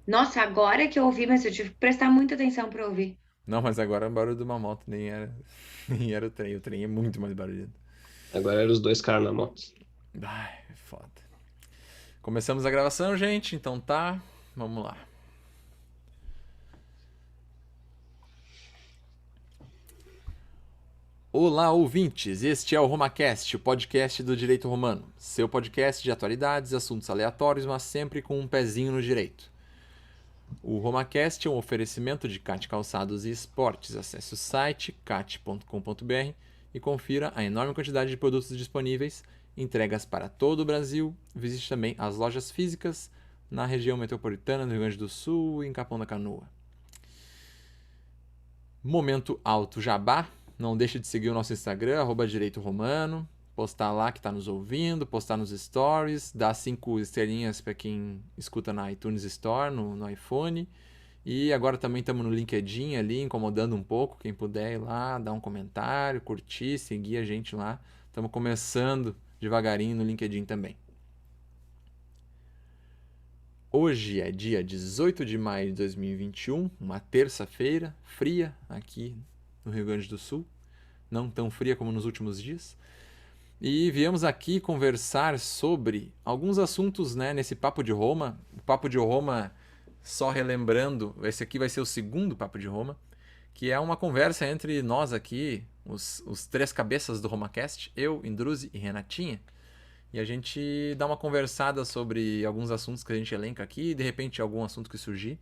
Nossa, agora que eu ouvi, mas eu tive que prestar muita atenção pra ouvir. Não, mas agora é o barulho de uma moto, nem era, nem era o trem. O trem é muito mais barulhento. Agora eram os dois caras na moto. Ai, é foda. Começamos a gravação, gente, então tá. Vamos lá. Olá, ouvintes! Este é o RomaCast, o podcast do Direito Romano. Seu podcast de atualidades, assuntos aleatórios, mas sempre com um pezinho no direito. O RomaCast é um oferecimento de CAT Calçados e Esportes. Acesse o site cat.com.br e confira a enorme quantidade de produtos disponíveis, entregas para todo o Brasil. Visite também as lojas físicas na região metropolitana do Rio Grande do Sul e em Capão da Canoa. Momento Alto Jabá. Não deixe de seguir o nosso Instagram, Direito Romano. Postar lá que está nos ouvindo, postar nos stories, dar 5 estrelinhas para quem escuta na iTunes Store, no iPhone. E agora também estamos no LinkedIn ali, incomodando um pouco. Quem puder ir lá, dar um comentário, curtir, seguir a gente lá. Estamos começando devagarinho no LinkedIn também. Hoje é dia 18 de maio de 2021, uma terça-feira, fria aqui no Rio Grande do Sul. Não tão fria como nos últimos dias. E viemos aqui conversar sobre alguns assuntos, né, nesse Papo de Roma. O Papo de Roma, só relembrando, esse aqui vai ser o segundo Papo de Roma, que é uma conversa entre nós aqui, os três cabeças do RomaCast, eu, Indruzi e Renatinha. E a gente dá uma conversada sobre alguns assuntos que a gente elenca aqui, e de repente algum assunto que surgir.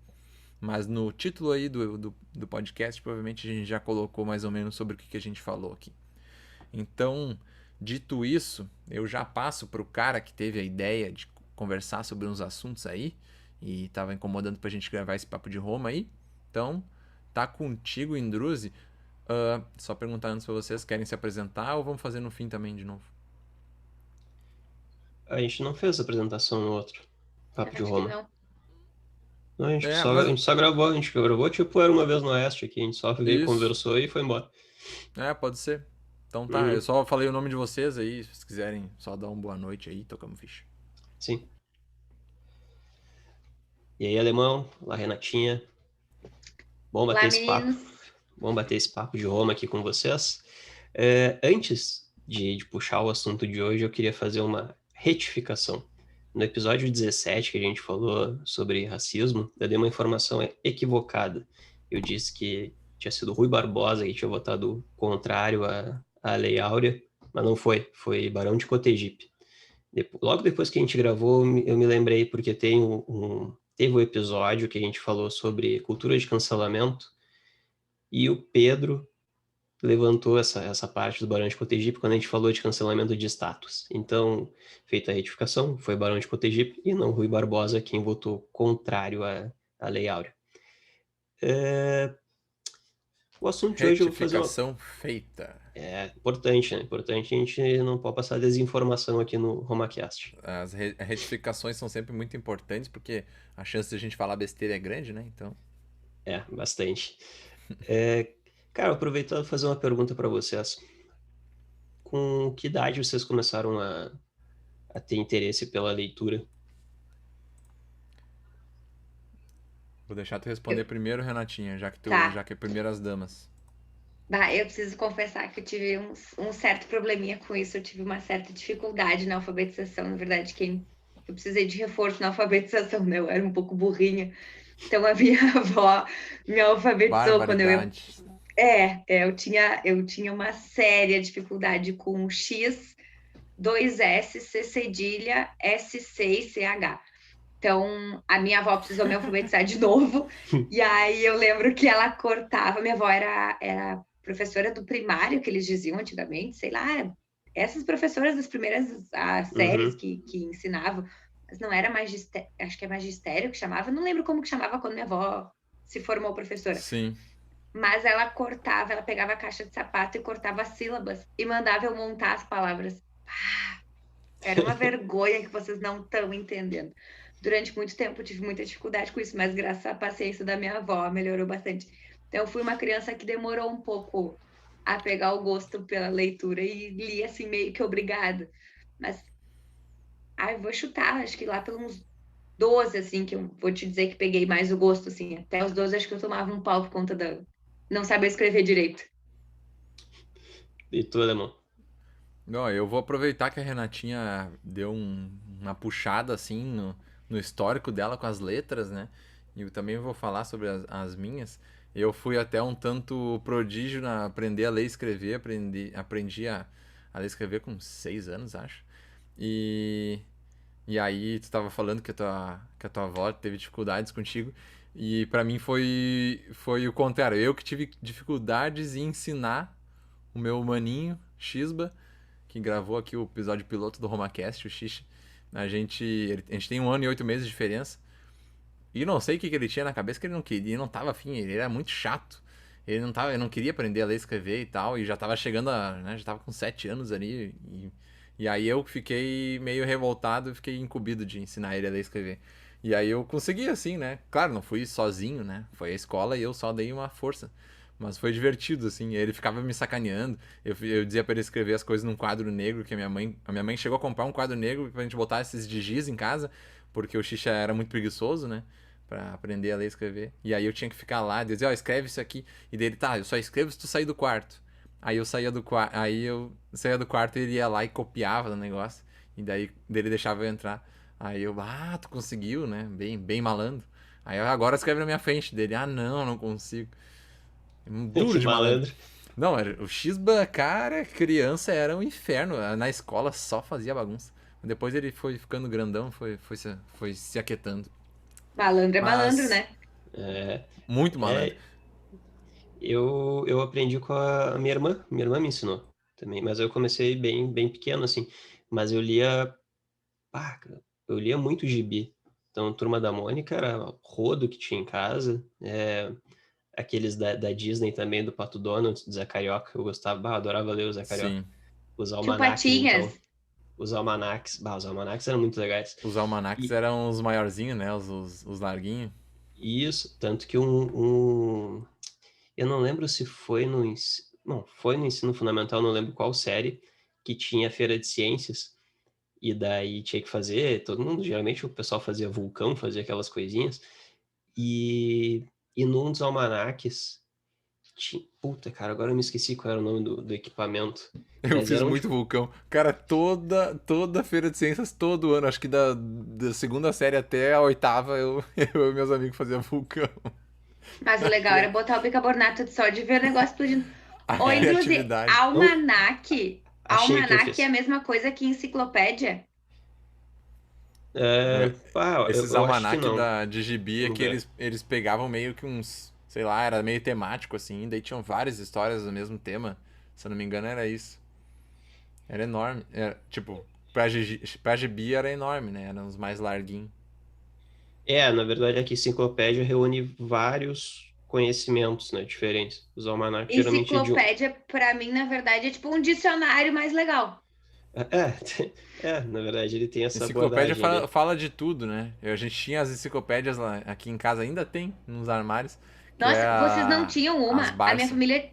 Mas no título aí do podcast, provavelmente a gente já colocou mais ou menos sobre o que a gente falou aqui. Então, dito isso, eu já passo para o cara que teve a ideia de conversar sobre uns assuntos aí e estava incomodando para a gente gravar esse papo de Roma aí. Então, tá contigo, Indruzi. Só perguntar antes para vocês, querem se apresentar ou vamos fazer no fim também de novo? A gente não fez apresentação no outro Papo de Acho que Roma. não. Não, a gente É, só, a mas gente só gravou, a gente gravou tipo Era Uma Vez no Oeste aqui, a gente só veio, isso. conversou e foi embora. Pode ser. Então tá, eu Uhum, só falei o nome de vocês aí, se vocês quiserem só dar uma boa noite aí, tocamos ficha. sim. E aí, Alemão, lá Renatinha, bom bater Olá, esse papo, meninos. bom bater esse papo de Roma aqui com vocês. Antes de puxar o assunto de hoje, eu queria fazer uma retificação. No episódio 17, que a gente falou sobre racismo, eu dei uma informação equivocada. Eu disse que tinha sido Rui Barbosa que tinha votado contrário à Lei Áurea, mas não foi, foi Barão de Cotegipe. Logo depois que a gente gravou, eu me lembrei, porque teve um episódio que a gente falou sobre cultura de cancelamento, e o Pedro levantou essa parte do Barão de Cotegipe quando a gente falou de cancelamento de status. Então, feita a retificação, foi Barão de Cotegipe e não Rui Barbosa quem votou contrário à Lei Áurea. É, o assunto de hoje eu vou fazer uma... Retificação feita. É importante, né? Importante, a gente não pode passar desinformação aqui no RomaCast. As retificações são sempre muito importantes porque a chance de a gente falar besteira é grande, né? Então, É, bastante. É, cara, aproveitando fazer uma pergunta para vocês. Com que idade vocês começaram a ter interesse pela leitura? vou deixar tu responder Eu- primeiro, Renatinha, já Tá. que é primeiras damas. Bah, eu preciso confessar que eu tive um certo probleminha com isso. Eu tive uma certa dificuldade na alfabetização. Na verdade, eu precisei de reforço na alfabetização, né? Eu era um pouco burrinha. Então, a minha avó me alfabetizou quando eu ia. Barbaridade. Eu tinha uma séria dificuldade com X, dois S, C cedilha, SC e CH. Então, a minha avó precisou me alfabetizar de novo. E aí eu lembro que ela cortava. Minha avó era professora do primário, que eles diziam antigamente, sei lá, essas professoras das primeiras séries Uhum, que ensinavam, mas não era magistério, acho que é magistério que chamava, não lembro como que chamava quando minha avó se formou professora. Sim. Mas ela cortava, ela pegava a caixa de sapato e cortava as sílabas e mandava eu montar as palavras. Era uma vergonha que vocês não estão entendendo. Durante muito tempo eu tive muita dificuldade com isso, mas graças à paciência da minha avó melhorou bastante. Então eu fui uma criança que demorou um pouco a pegar o gosto pela leitura e li assim meio que obrigada. Mas eu vou chutar, acho que lá pelos uns 12, assim, que eu vou te dizer que peguei mais o gosto, assim. Até os 12 acho que eu tomava um pau por conta da não saber escrever direito. E tu, Alemão? Não, eu vou aproveitar que a Renatinha deu uma puxada assim no histórico dela com as letras, né? E eu também vou falar sobre as minhas. Eu fui até um tanto prodígio na aprender a ler e escrever. Aprendi a ler e escrever com 6 anos, acho. E, e aí tu tava falando que a tua avó teve dificuldades contigo. E pra mim foi o contrário. Eu que tive dificuldades em ensinar o meu maninho, Xisba, que gravou aqui o episódio piloto do RomaCast, o Xixi. A gente tem 1 ano e 8 meses de diferença. E não sei o que ele tinha na cabeça que ele não queria, não tava afim, ele era muito chato. Ele não queria aprender a ler e escrever e tal, e já tava chegando né, já tava com 7 anos ali. E aí eu fiquei meio revoltado e fiquei incumbido de ensinar ele a ler e escrever. E aí eu consegui, assim, né? Claro, não fui sozinho, né? Foi a escola e eu só dei uma força. Mas foi divertido, assim. Ele ficava me sacaneando. Eu dizia pra ele escrever as coisas num quadro negro, que a minha mãe chegou a comprar um quadro negro pra gente botar esses de giz em casa, porque o Xixa era muito preguiçoso, né? Pra aprender a ler e escrever. E aí eu tinha que ficar lá, dizer, ó, escreve isso aqui. E dele, tá, eu só escrevo se tu sair do quarto. Aí eu saía do quarto e ele ia lá e copiava o negócio. E daí dele deixava eu entrar. Aí eu, tu conseguiu, né? Bem malandro. Aí eu, agora escreve na minha frente dele. Ah, não consigo. Duro Que de malandro. malandro. Não, o Xba, cara, criança era um inferno. Na escola só fazia bagunça. Depois ele foi ficando grandão, foi se aquietando. Malandro é malandro, Mas, né? É, muito malandro. é, eu aprendi com a minha irmã. Minha irmã me ensinou também, mas eu comecei bem pequeno, assim. Mas cara, eu lia muito gibi. Então, Turma da Mônica era rodo que tinha em casa. Aqueles da Disney também, do Pato Donald, do Zé Carioca, eu gostava, adorava ler o Zé Carioca. Sim. Os Tio almanaques, Patinhas. então. Os almanaques eram muito legais. Os almanacs E eram os maiorzinhos, né? Os larguinhos. isso, tanto que eu não lembro se foi não, foi no ensino fundamental, não lembro qual série, que tinha feira de ciências, e daí tinha que fazer, todo mundo, geralmente o pessoal fazia vulcão, fazia aquelas coisinhas, e, e num dos almanaques, puta, cara, agora eu me esqueci qual era o nome do equipamento, Eu mas fiz eram, muito tipo, vulcão. Cara, toda feira de ciências, todo ano, acho que da segunda série até a oitava, eu e meus amigos fazíamos vulcão. Mas o legal era botar o bicarbonato de sódio e ver o negócio explodindo. A Ou, inclusive, criatividade. não, almanaque. achei o que eu Almanaque é a fiz. mesma coisa que enciclopédia. Esses Eu acho que almanac não, de gibi é vamos que ver. eles pegavam meio que uns, sei lá, era meio temático assim, daí tinham várias histórias do mesmo tema. Se eu não me engano, era isso. Era enorme. Tipo, pra gibi era enorme, né? Eram os mais larguinhos. Na verdade, aqui enciclopédia reúne vários conhecimentos, né, diferentes. Os almanacs geralmente é de um. Enciclopédia, pra mim, na verdade, é tipo um dicionário mais legal. Na verdade, ele tem essa Enciclopédia abordagem ali. fala de tudo, né? A gente tinha as enciclopédias lá, aqui em casa, ainda tem, nos armários, que é Nossa, vocês não tinham as uma? A minha Barça. família,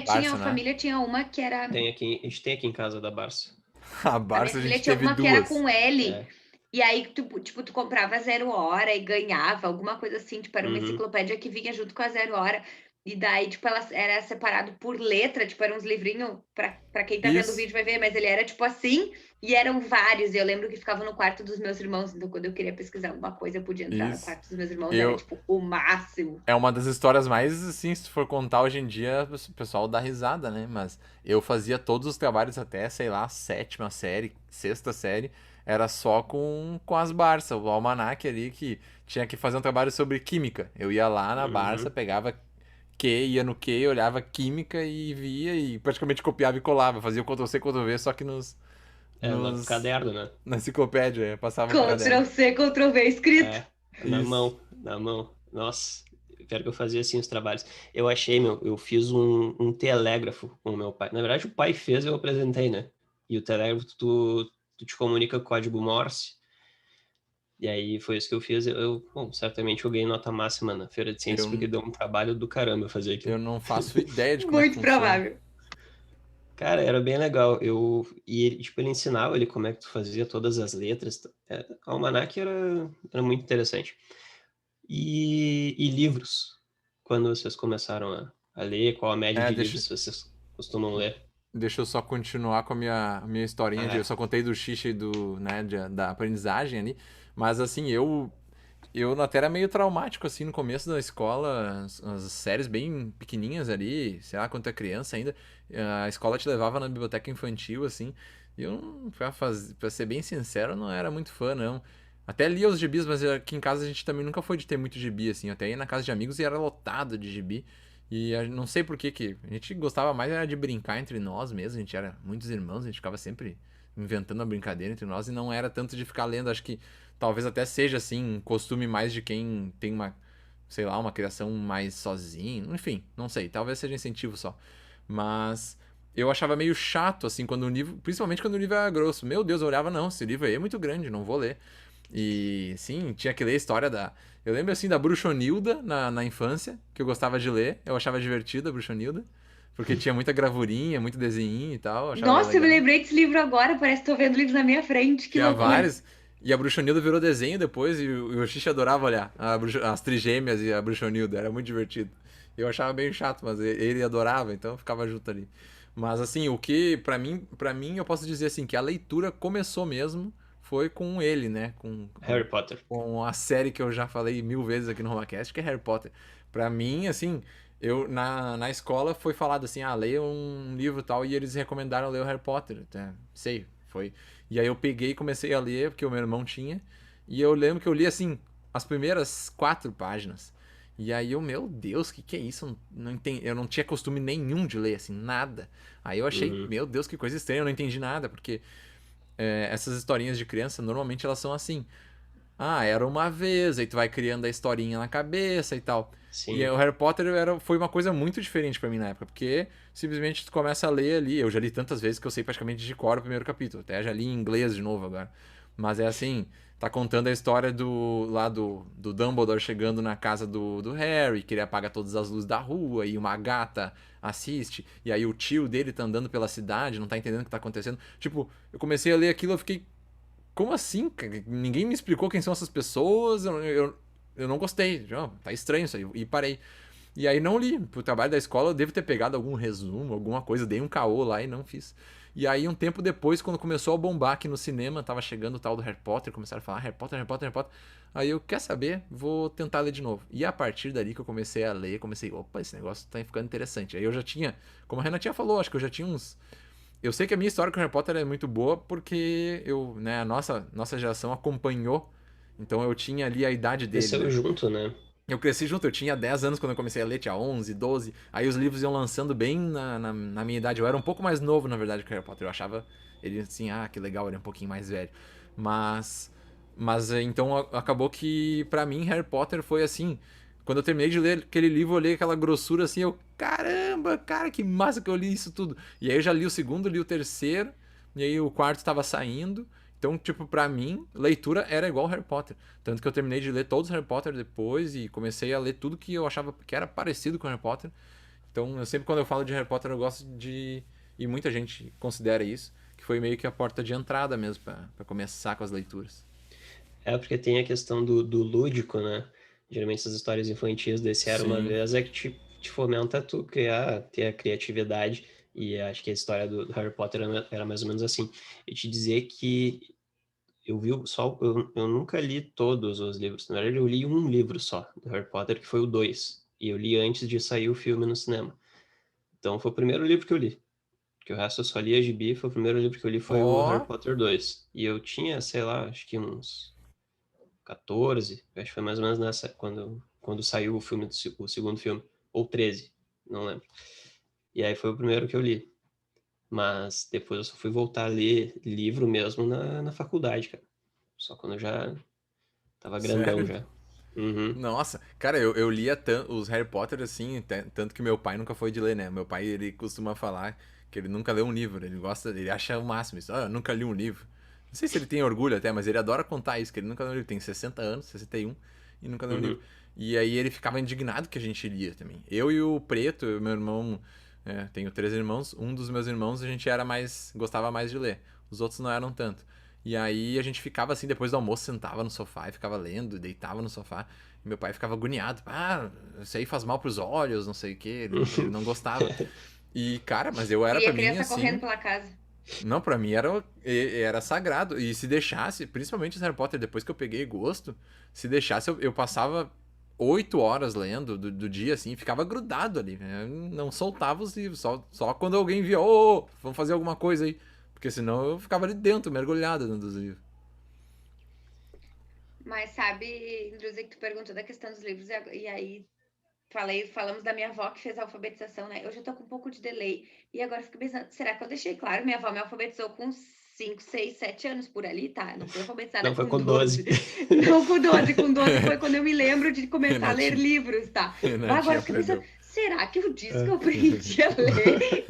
Barça, a né? família tinha uma que era. A gente tem aqui em casa da Barça. A A minha Barça a família gente tinha teve uma que era duas. com L. É. E aí, tu comprava 0 hora e ganhava alguma coisa assim, tipo, era uma Uhum. enciclopédia que vinha junto com a 0 hora. E daí, tipo, ela era separado por letra, tipo, eram uns livrinhos, pra quem tá vendo o Isso. vídeo vai ver, mas ele era, tipo, assim, e eram vários. E eu lembro que ficava no quarto dos meus irmãos, então quando eu queria pesquisar alguma coisa, eu podia entrar no Isso. quarto dos meus irmãos, era, Eu, tipo, o máximo. É uma das histórias mais, assim, se tu for contar hoje em dia, o pessoal dá risada, né? Mas eu fazia todos os trabalhos até, sei lá, sétima série, sexta série, era só com as Barça, o almanaque ali que tinha que fazer um trabalho sobre química. Eu ia lá na Barça, Uhum. pegava ia no Q, olhava química e via e praticamente copiava e colava. Fazia o Ctrl-C, Ctrl-V, só que No nos, caderno, né? na enciclopédia, passava pro caderno. Ctrl-C, Ctrl-V escrito. Na Isso. mão, na mão. Nossa, pior que eu fazia assim os trabalhos. Eu achei, eu fiz um telégrafo com o meu pai. Na verdade, o pai fez, eu apresentei, né? E o telégrafo, tu te comunica com código Morse. E aí foi isso que eu fiz. Bom, certamente eu ganhei nota máxima na Feira de Ciências, Eu, porque deu um trabalho do caramba fazer aquilo. eu não faço ideia de como é que Muito funciona. provável. Cara, era bem legal. E ele, tipo, ele ensinava ele como é que tu fazia todas as letras. O almanaque era muito interessante. E livros? Quando vocês começaram a ler, qual a média É, de deixa, livros vocês costumam ler? deixa eu só continuar com a minha historinha de. Eu Ah, só contei do xixi e do, né, da aprendizagem ali. Mas assim, eu até era meio traumático, assim, no começo da escola, as séries bem pequenininhas ali, sei lá, quando é criança ainda, a escola te levava na biblioteca infantil, assim, e eu, pra ser bem sincero, não era muito fã, não. Até lia os gibis, mas aqui em casa a gente também nunca foi de ter muito gibi, assim, eu até ia na casa de amigos e era lotado de gibi, e não sei por que que a gente gostava mais era de brincar entre nós mesmo, a gente era muitos irmãos, a gente ficava sempre inventando uma brincadeira entre nós, e não era tanto de ficar lendo, acho que talvez até seja assim, um costume mais de quem tem uma, sei lá, uma criação mais sozinho, enfim, não sei, talvez seja incentivo só. Mas eu achava meio chato assim quando o livro, principalmente quando o livro era grosso. Meu Deus, eu olhava, não, esse livro aí é muito grande, não vou ler. E sim, tinha que ler a história da. Eu lembro assim da Bruxonilda na infância, que eu gostava de ler, eu achava divertida a Bruxonilda, porque tinha muita gravurinha, muito desenho e tal, eu achava Nossa, eu me legal. lembrei desse livro agora, parece que tô vendo o livro na minha frente, que Tinha loucura. vários. E a Bruxonilda virou desenho depois e o Xixi adorava olhar. As trigêmeas e a Bruxonilda. Era muito divertido. Eu achava bem chato, mas ele adorava, então eu ficava junto ali. Mas assim, o que para mim eu posso dizer assim que a leitura começou mesmo foi com ele, né? Harry Potter. Com a série que eu já falei 1000 vezes aqui no RomaCast, que é Harry Potter. Pra mim, assim, eu na escola foi falado assim, leia um livro e tal, e eles recomendaram ler o Harry Potter. Até, sei, foi. E aí eu peguei e comecei a ler, porque o meu irmão tinha, e eu lembro que eu li, assim, as primeiras 4 páginas. E aí eu, meu Deus, que é isso? Eu não tinha costume nenhum de ler, assim, nada. Aí eu achei, Uhum. meu Deus, que coisa estranha, eu não entendi nada, porque essas historinhas de criança, normalmente elas são assim. Era uma vez, aí tu vai criando a historinha na cabeça e tal. E Sim. o Harry Potter foi uma coisa muito diferente pra mim na época, porque simplesmente tu começa a ler ali. Eu já li tantas vezes que eu sei praticamente de cor o primeiro capítulo. Até já li em inglês de novo agora. Mas é assim, tá contando a história do Dumbledore chegando na casa do Harry, que ele apaga todas as luzes da rua, e uma gata assiste, e aí o tio dele tá andando pela cidade, não tá entendendo o que tá acontecendo. Tipo, eu comecei a ler aquilo, eu fiquei como assim, cara? Ninguém me explicou quem são essas pessoas. Eu não gostei. Tá estranho isso aí. E parei. E aí não li. Pro trabalho da escola eu devo ter pegado algum resumo, alguma coisa. Dei um caô lá e não fiz. E aí um tempo depois, quando começou a bombar aqui no cinema, tava chegando o tal do Harry Potter, começaram a falar Harry Potter, Harry Potter, Harry Potter. Aí eu, quer saber? Vou tentar ler de novo. E a partir dali que eu comecei a ler, opa, esse negócio tá ficando interessante. Aí eu já tinha, como a Renatinha falou, acho que eu já tinha uns eu sei que a minha história com Harry Potter é muito boa porque a nossa geração acompanhou. Então eu tinha ali a idade dele, Cresceu né? junto, né? Eu cresci junto, eu tinha 10 anos quando eu comecei a ler, tinha 11, 12. Aí os livros iam lançando bem na minha idade. Eu era um pouco mais novo, na verdade, que o Harry Potter. Eu achava ele assim, que legal, ele é um pouquinho mais velho. Mas, então acabou que pra mim Harry Potter foi assim. Quando eu terminei de ler aquele livro, eu olhei aquela grossura assim, eu, caramba, cara, que massa que eu li isso tudo. E aí eu já li o segundo, li o terceiro, e aí o quarto estava saindo. Então, tipo, pra mim, leitura era igual Harry Potter. Tanto que eu terminei de ler todos os Harry Potter depois e comecei a ler tudo que eu achava que era parecido com Harry Potter. Então, eu sempre quando eu falo de Harry Potter, eu gosto de. E muita gente considera isso, que foi meio que a porta de entrada mesmo pra começar com as leituras. É porque tem a questão do lúdico, né? Geralmente essas histórias infantis desse Era Uma Sim. Vez é que te fomenta a tu criar, ter a criatividade. E acho que a história do Harry Potter era mais ou menos assim. E te dizer que eu vi só, eu nunca li todos os livros. Na verdade, eu li um livro só do Harry Potter, que foi o 2. E eu li antes de sair o filme no cinema. Então foi o primeiro livro que eu li. Porque o resto eu só li a gibi, foi o primeiro livro que eu li foi o Harry Ó, Potter 2. E eu tinha, sei lá, acho que uns 14, acho que foi mais ou menos nessa, quando saiu o filme, o segundo filme, ou 13, não lembro. E aí foi o primeiro que eu li. Mas depois eu só fui voltar a ler livro mesmo na faculdade, cara. Só quando eu já tava grandão sério? já. Uhum, Nossa, cara, eu lia os Harry Potter assim, tanto que meu pai nunca foi de ler, né? Meu pai, ele costuma falar que ele nunca leu um livro, ele acha o máximo isso. Eu nunca li um livro. Não sei se ele tem orgulho até, mas ele adora contar isso, que ele nunca leu um livro, tem 60 anos, 61, e nunca leu um livro. uhum. E aí ele ficava indignado que a gente lia também. Eu e o Preto, meu irmão Tenho 3 irmãos. Um dos meus irmãos a gente gostava mais de ler. Os outros não eram tanto. E aí a gente ficava assim, depois do almoço, sentava no sofá e ficava lendo, deitava no sofá. E meu pai ficava agoniado. Isso aí faz mal pros olhos, não sei o quê. Ele não gostava. E, cara, mas eu era E pra a mim criança correndo assim. pela casa. Não, pra mim era sagrado. E se deixasse, principalmente Harry Potter, depois que eu peguei gosto, se deixasse, eu passava 8 horas lendo do dia, assim, ficava grudado ali. Eu não soltava os livros, só quando alguém via, vamos fazer alguma coisa aí. Porque senão eu ficava ali dentro, mergulhado dentro dos livros. Mas sabe, Indruzi, que tu perguntou da questão dos livros, e aí falamos da minha avó que fez a alfabetização, né? Eu já tô com um pouco de delay. E agora eu fico pensando, será que eu deixei claro? Minha avó me alfabetizou com 5, 6, 7 anos por ali, tá? Não fui alfabetizada Não, foi com com 12. 12. Não com 12. Com 12 foi quando eu me lembro de começar a ler Renatinho, livros, tá? Mas agora Renatinho eu fico pensando, aprendeu. será que eu disse que eu aprendi a ler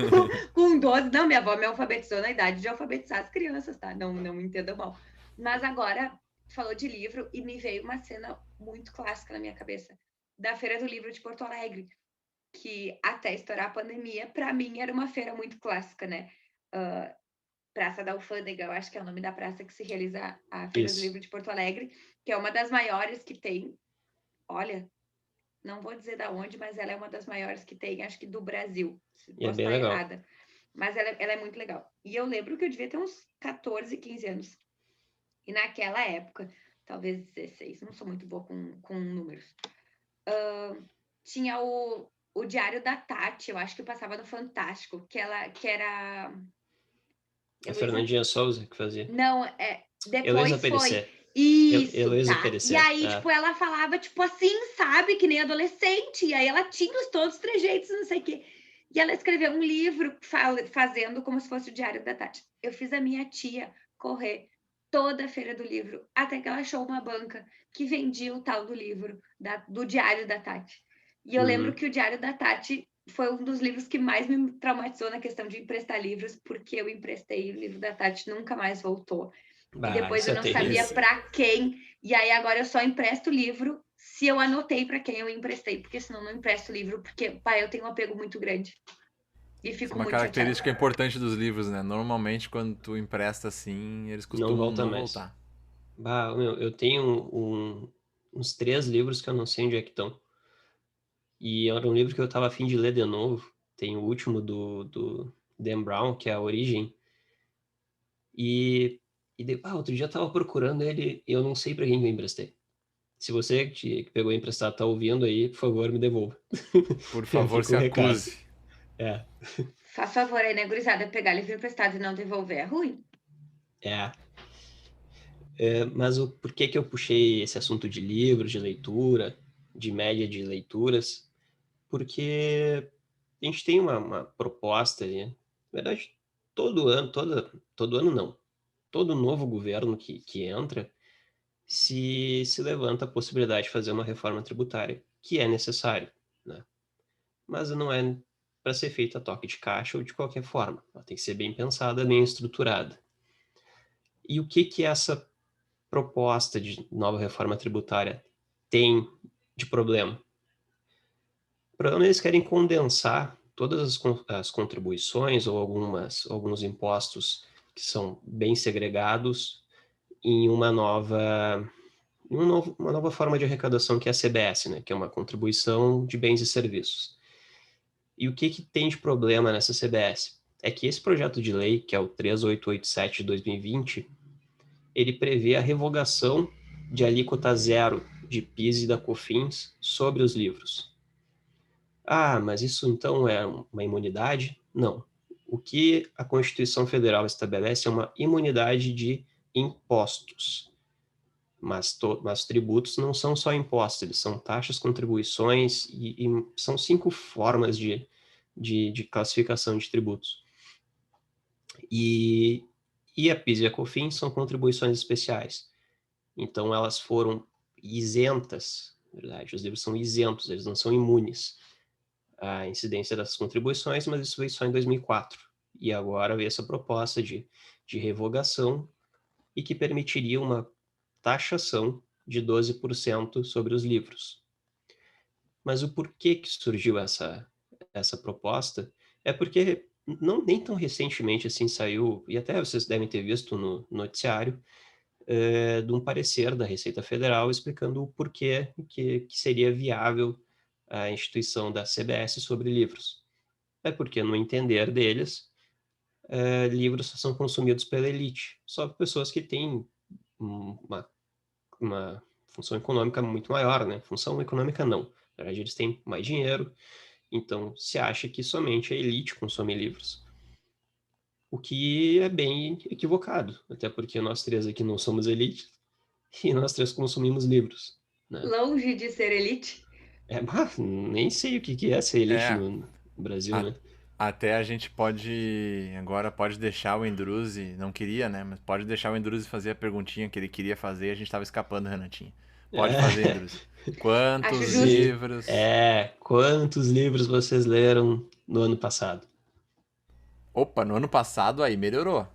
com 12? Não, minha avó me alfabetizou na idade de alfabetizar as crianças, tá? Não me entenda mal. Mas agora, falou de livro e me veio uma cena muito clássica na minha cabeça. Da Feira do Livro de Porto Alegre, que até estourar a pandemia, para mim era uma feira muito clássica, né? Praça da Alfândega, eu acho que é o nome da praça que se realiza a Feira do Isso. Livro de Porto Alegre, que é uma das maiores que tem. Olha, não vou dizer da onde, mas ela é uma das maiores que tem, acho que do Brasil. E é Posso bem estar legal. errada. Mas ela é muito legal. E eu lembro que eu devia ter uns 14, 15 anos. E naquela época, talvez 16, não sou muito boa com números. Tinha o Diário da Tati, eu acho que passava no Fantástico, que era. A Heloísa? Fernandinha Souza que fazia. Não, Heloísa depois foi. Perecer. Isso, Heloísa tá? E Perecer. aí, tipo, ela falava, tipo, assim, sabe? Que nem adolescente. E aí ela tinha todos os trejeitos, não sei o quê. E ela escreveu um livro fazendo como se fosse o Diário da Tati. Eu fiz a minha tia correr toda a feira do livro, até que ela achou uma banca que vendia o tal do livro, do Diário da Tati. E eu lembro que o Diário da Tati foi um dos livros que mais me traumatizou na questão de emprestar livros, porque eu emprestei o livro da Tati, nunca mais voltou. E depois Isso eu é não sabia terrível. para quem. E aí agora eu só empresto o livro se eu anotei para quem eu emprestei, porque senão eu não empresto o livro, porque, pai, eu tenho um apego muito grande. E Isso é fico uma muito chateada. característica importante dos livros, né? Normalmente, quando tu empresta assim, eles Não costumam volta não mais. voltar. Eu tenho uns 3 livros que eu não sei onde é que estão. E era um livro que eu estava a fim de ler de novo. Tem o último do Dan Brown, que é A Origem. Outro dia eu estava procurando ele e eu não sei para quem que eu emprestei. Se você que pegou emprestado tá ouvindo aí, por favor, me devolva. Por favor, Fica se o recado. acuse. É, Faz favor aí, né, gurizada? Pegar livro emprestado e não devolver é ruim. é. Mas por que que eu puxei esse assunto de livros, de leitura, de média de leituras? Porque a gente tem uma proposta ali. Na verdade, todo ano não. Todo novo governo que entra se levanta a possibilidade de fazer uma reforma tributária, que é necessário, né? Mas não é para ser feita a toque de caixa ou de qualquer forma. Ela tem que ser bem pensada, bem estruturada. E o que essa proposta de nova reforma tributária tem de problema? O problema é eles querem condensar todas as contribuições ou alguns impostos que são bem segregados em uma nova forma de arrecadação que é a CBS, né, que é uma contribuição de bens e serviços. E o que tem de problema nessa CBS? É que esse projeto de lei, que é o 3887 de 2020, ele prevê a revogação de alíquota zero de PIS e da COFINS sobre os livros. Ah, mas isso então é uma imunidade? Não. O que a Constituição Federal estabelece é uma imunidade de impostos. Mas tributos não são só impostos, eles são taxas, contribuições e são 5 formas de classificação de tributos. E a PIS e a COFINS são contribuições especiais. Então, elas foram isentas, na verdade, os livros são isentos, eles não são imunes à incidência das contribuições, mas isso veio só em 2004. E agora veio essa proposta de revogação e que permitiria uma taxação de 12% sobre os livros. Mas o porquê que surgiu essa proposta É porque nem tão recentemente assim saiu, e até vocês devem ter visto no noticiário, de um parecer da Receita Federal explicando o porquê que seria viável a instituição da CBS sobre livros. É porque, no entender deles, livros só são consumidos pela elite, só por pessoas que têm uma função econômica muito maior, né? Função econômica não. Na verdade, eles têm mais dinheiro, então se acha que somente a elite consome livros. O que é bem equivocado, até porque nós três aqui não somos elite e nós três consumimos livros, né? Longe de ser elite. Nem sei o que é ser elite É, no Brasil, a- né? até a gente pode. Agora pode deixar o Endruzi. Não queria, né? Mas pode deixar o Endruzi fazer a perguntinha que ele queria fazer e a gente tava escapando, Renatinho. Pode fazer, É, Endruzi. Acho Quantos justo. sim. livros. Quantos livros vocês leram no ano passado? Opa, no ano passado aí melhorou.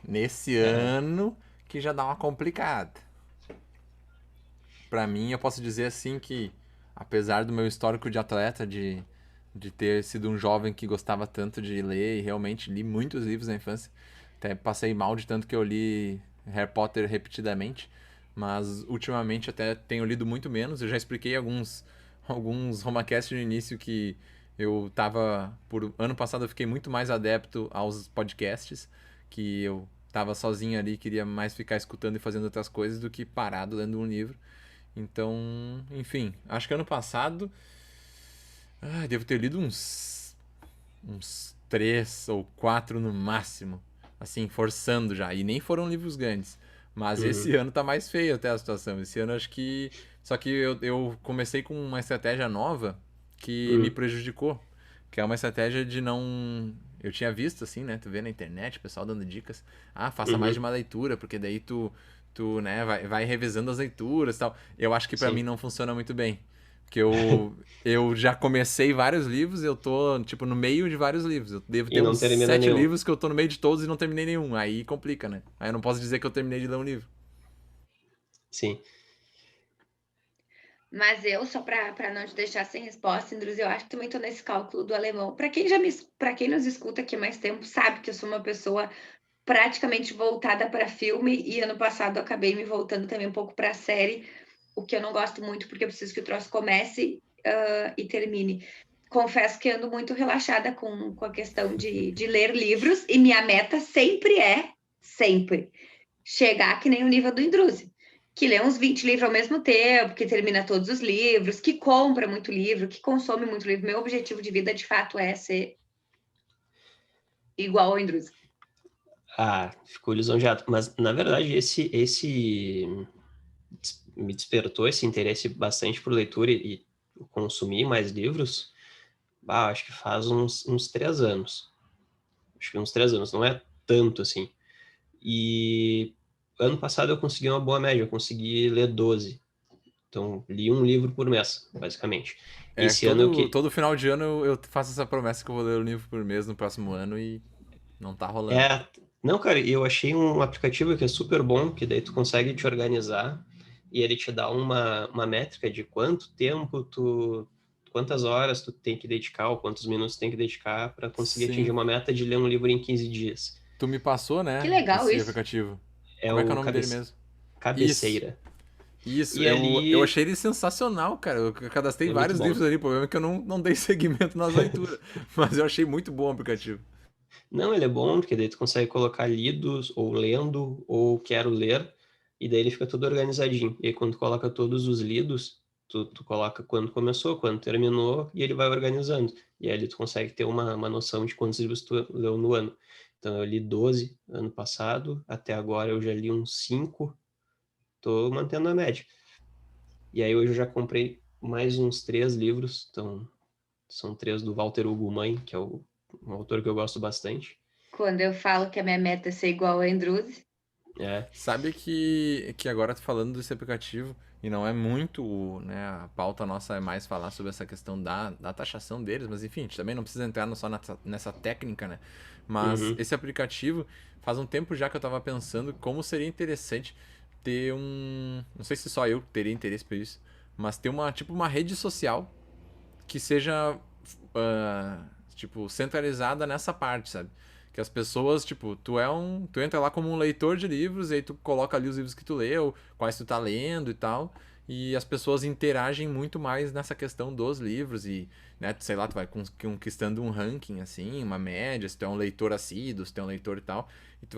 Nesse É. ano que já dá uma complicada. Pra mim, eu posso dizer assim que, apesar do meu histórico de atleta, de ter sido um jovem que gostava tanto de ler e realmente li muitos livros na infância, até passei mal de tanto que eu li Harry Potter repetidamente, mas ultimamente até tenho lido muito menos. Eu já expliquei alguns Romacasts no início que eu tava. Por ano passado eu fiquei muito mais adepto aos podcasts, que eu tava sozinho ali, queria mais ficar escutando e fazendo outras coisas do que parado lendo um livro. Então, enfim, acho que ano passado, devo ter lido uns 3 ou 4 no máximo, assim, forçando já. E nem foram livros grandes. Mas esse Uhum. ano tá mais feio até a situação. Esse ano acho que. Só que eu comecei com uma estratégia nova que me Uhum. prejudicou. Que é uma estratégia de não. Eu tinha visto, assim, né? Tu vê na internet, o pessoal dando dicas. Ah, faça mais de Uhum. uma leitura, porque daí tu né, vai revezando as leituras e tal. Eu acho que pra mim Sim. não funciona muito bem. Porque eu já comecei vários livros, eu tô, tipo, no meio de vários livros. Eu devo E ter não uns termina 7 nenhum. livros que eu tô no meio de todos e não terminei nenhum. Aí complica, né? Aí eu não posso dizer que eu terminei de ler um livro. Sim. Mas eu, só para não te deixar sem resposta, Indrus, eu acho que também estou nesse cálculo do alemão. Para quem nos escuta aqui há mais tempo, sabe que eu sou uma pessoa praticamente voltada para filme e ano passado eu acabei me voltando também um pouco para série, o que eu não gosto muito porque eu preciso que o troço comece e termine. Confesso que ando muito relaxada com a questão de ler livros e minha meta sempre, chegar que nem o nível do Indruzi, que lê uns 20 livros ao mesmo tempo, que termina todos os livros, que compra muito livro, que consome muito livro. Meu objetivo de vida, de fato, é ser igual ao Indruzi. Fico lisonjeado. Mas, na verdade, me despertou esse interesse bastante por leitura e consumir mais livros, acho que faz uns 3 anos. Acho que uns 3 anos, não é tanto assim. E ano passado eu consegui uma boa média, eu consegui ler 12. Então, li um livro por mês, basicamente. É, Esse ano eu todo final de ano eu faço essa promessa que eu vou ler um livro por mês no próximo ano e não tá rolando. É, não, cara, eu achei um aplicativo que é super bom, que daí tu consegue te organizar e ele te dá uma métrica de quantas horas tu tem que dedicar ou quantos minutos tu tem que dedicar para conseguir atingir Sim. uma meta de ler um livro em 15 dias. Tu me passou, Que né, legal esse isso. aplicativo. É Como é que é o o nome dele mesmo? Isso. Cabeceira. Isso, E eu ali, achei ele sensacional, cara. Eu cadastrei é muito vários livros bom. ali, o problema é que eu não dei seguimento nas leituras. Mas eu achei muito bom o aplicativo. Não, ele é bom, porque daí tu consegue colocar lidos, ou lendo, ou quero ler, e daí ele fica tudo organizadinho. E aí quando tu coloca todos os lidos, tu coloca quando começou, quando terminou, e ele vai organizando. E aí tu consegue ter uma noção de quantos livros tu leu no ano. Então eu li 12 ano passado, até agora eu já li uns 5, tô mantendo a média. E aí hoje eu já comprei mais uns 3 livros, então são 3 do Walter Hugo Mãe, que é um autor que eu gosto bastante. Quando eu falo que a minha meta é ser igual ao Indruzi, É. Sabe que agora tô falando desse aplicativo, e não é muito, né, a pauta nossa é mais falar sobre essa questão da taxação deles, mas enfim, a gente também não precisa entrar só nessa técnica, né? Mas Uhum. esse aplicativo, faz um tempo já que eu tava pensando como seria interessante ter não sei se só eu teria interesse por isso, mas ter tipo uma rede social que seja, tipo, centralizada nessa parte, sabe? Que as pessoas, tipo, tu entra lá como um leitor de livros e aí tu coloca ali os livros que tu leu, quais tu tá lendo e tal, e as pessoas interagem muito mais nessa questão dos livros e, né, sei lá, tu vai conquistando um ranking, assim, uma média, se tu é um leitor assíduo, se tu é um leitor e tal, e tu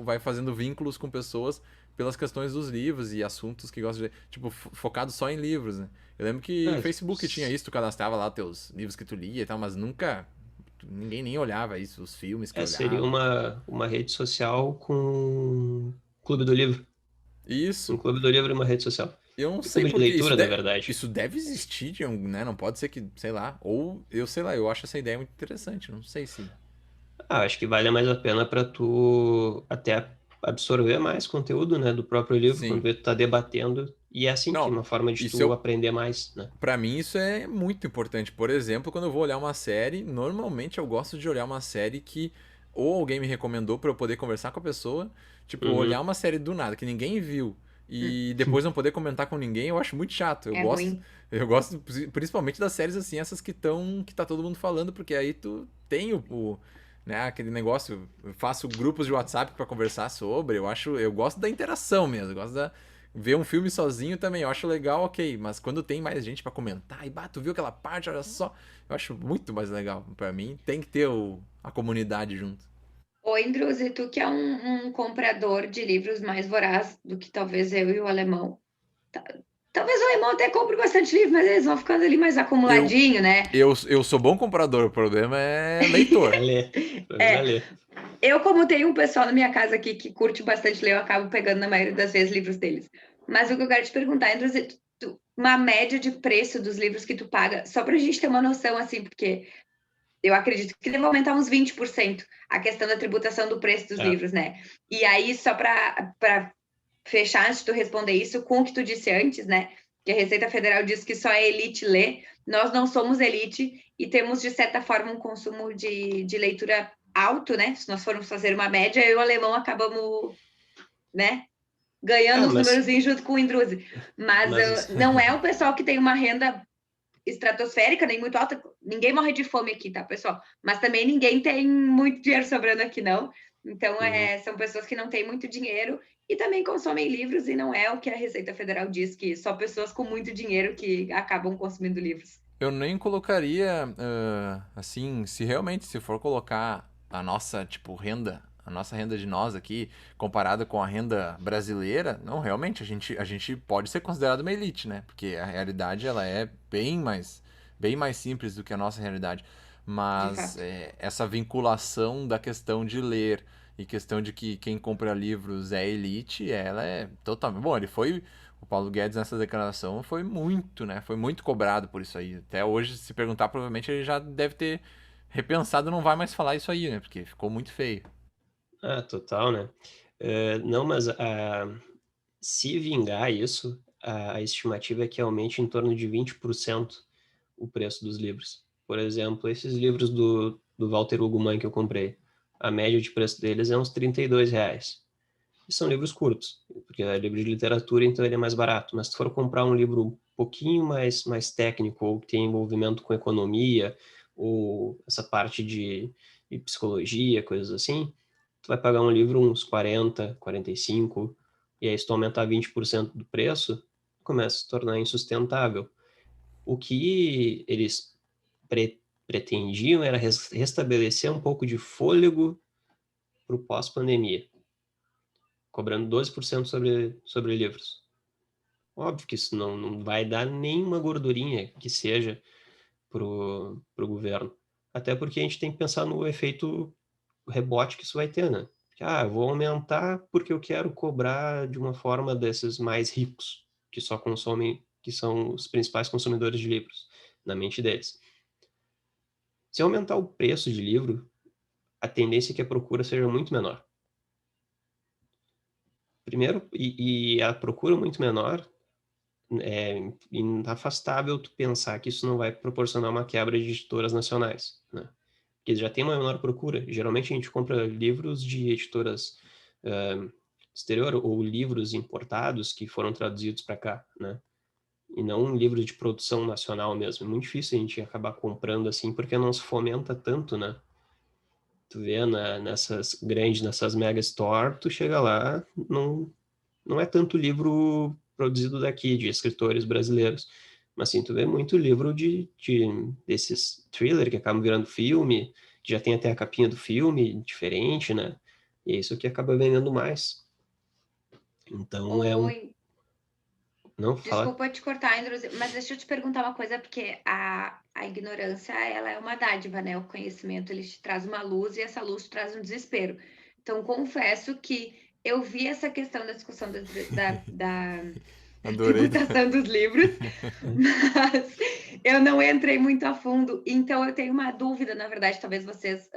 vai fazendo vínculos com pessoas pelas questões dos livros e assuntos que gostam de, tipo, focado só em livros, né? Eu lembro que É, Facebook tinha isso, tu cadastrava lá teus livros que tu lia e tal, mas nunca ninguém nem olhava isso, os filmes que seria olhava. uma rede social com Clube do Livro. Um Isso. Clube do Livro e uma rede social. Eu não Um sei clube de porque leitura, na verdade. isso deve existir, né? Não pode ser que, sei lá, ou eu sei lá, eu acho essa ideia muito interessante, não sei se. Acho que vale mais a pena para tu até absorver mais conteúdo, né, do próprio livro, Sim. quando tu tá debatendo. E é assim que é Não, uma forma de isso tu eu aprender mais, né? Pra mim isso é muito importante. Por exemplo, quando eu vou olhar uma série, normalmente eu gosto de olhar uma série que ou alguém me recomendou pra eu poder conversar com a pessoa, tipo, olhar Uhum. uma série do nada que ninguém viu Hum, e depois não poder comentar com ninguém, eu acho muito chato. é ruim. Eu gosto principalmente das séries assim, essas que tá todo mundo falando, porque aí tu tem né, aquele negócio, eu faço grupos de WhatsApp pra conversar sobre, eu gosto da interação mesmo, eu gosto da ver um filme sozinho também, eu acho legal, ok. Mas quando tem mais gente pra comentar, e tu viu aquela parte, olha só. Eu acho muito mais legal. Pra mim, tem que ter a comunidade junto. Oi, Indruz, e tu que é um comprador de livros mais voraz do que talvez eu e o alemão. Ta- Talvez o alemão até compre bastante livro, mas eles vão ficando ali mais Eu, acumuladinho, né? eu sou bom comprador, o problema é leitor. É ler. O problema é É, ler. eu, como tenho um pessoal na minha casa aqui que curte bastante ler, eu acabo pegando na maioria das vezes livros deles. Mas o que eu quero te perguntar, Andrew, uma média de preço dos livros que tu paga, só para a gente ter uma noção, assim, porque eu acredito que deve aumentar uns 20% a questão da tributação do preço dos É. livros, né? E aí, só para fechar, antes de tu responder isso, com o que tu disse antes, né? Que a Receita Federal diz que só a elite lê, nós não somos elite e temos, de certa forma, um consumo de leitura alto, né? Se nós formos fazer uma média, eu e o alemão acabamos, né? Ganhando Ah, os números junto com o Indruze. Mas mas não é o pessoal que tem uma renda estratosférica, nem muito alta. Ninguém morre de fome aqui, tá, pessoal? Mas também ninguém tem muito dinheiro sobrando aqui, não. Então, uhum. são pessoas que não têm muito dinheiro e também consomem livros, e não é o que a Receita Federal diz, que só pessoas com muito dinheiro que acabam consumindo livros. Eu nem colocaria, assim, se for colocar tipo, a nossa renda de nós aqui, comparada com a renda brasileira, não, realmente, a gente pode ser considerado uma elite, né? Porque a realidade, ela é bem mais simples do que a nossa realidade. De Mas fato. essa vinculação da questão de ler e questão de que quem compra livros é elite, ela é totalmente... Bom, o Paulo Guedes nessa declaração foi muito, né? Foi muito cobrado por isso aí. Até hoje, se perguntar, provavelmente ele já deve ter repensado, não vai mais falar isso aí, né? Porque ficou muito feio. Total, né? Não, mas se vingar isso, a estimativa é que aumente em torno de 20% o preço dos livros. Por exemplo, esses livros do Walter Hugo Mann que eu comprei, a média de preço deles é uns R$ 32. E são livros curtos, porque é livro de literatura, então ele é mais barato. Mas se tu for comprar um livro um pouquinho mais técnico, ou que tem envolvimento com economia, ou essa parte de psicologia, coisas assim, tu vai pagar um livro uns 40, 45, e aí se tu aumentar 20% do preço, começa a se tornar insustentável. O que eles pretendiam era restabelecer um pouco de fôlego para o pós-pandemia, cobrando 12% sobre livros. Óbvio que isso não vai dar nenhuma gordurinha que seja pro governo. Até porque a gente tem que pensar no efeito rebote que isso vai ter, né? Eu vou aumentar porque eu quero cobrar de uma forma desses mais ricos, que só consomem, que são os principais consumidores de livros, na mente deles. Se aumentar o preço de livro, a tendência é que a procura seja muito menor. Primeiro, e a procura muito menor é inafastável tu pensar que isso não vai proporcionar uma quebra de editoras nacionais, né? Porque já tem uma menor procura. Geralmente a gente compra livros de editoras exterior ou livros importados que foram traduzidos para cá, né? e não um livro de produção nacional mesmo. É muito difícil a gente acabar comprando assim, porque não se fomenta tanto, né? Tu vê nessas mega store, tu chega lá, não é tanto livro produzido daqui, de escritores brasileiros. Mas sim, tu vê muito livro desses thriller que acabam virando filme, que já tem até a capinha do filme diferente, né? E é isso que acaba vendendo mais. Então é um. Oi, Não, fala. desculpa te cortar, Andrews, mas deixa eu te perguntar uma coisa, porque a ignorância, ela é uma dádiva, né? O conhecimento, ele te traz uma luz e essa luz te traz um desespero. Então, confesso que eu vi essa questão da discussão da Adorei. tributação dos livros, mas eu não entrei muito a fundo. Então, eu tenho uma dúvida, na verdade, talvez vocês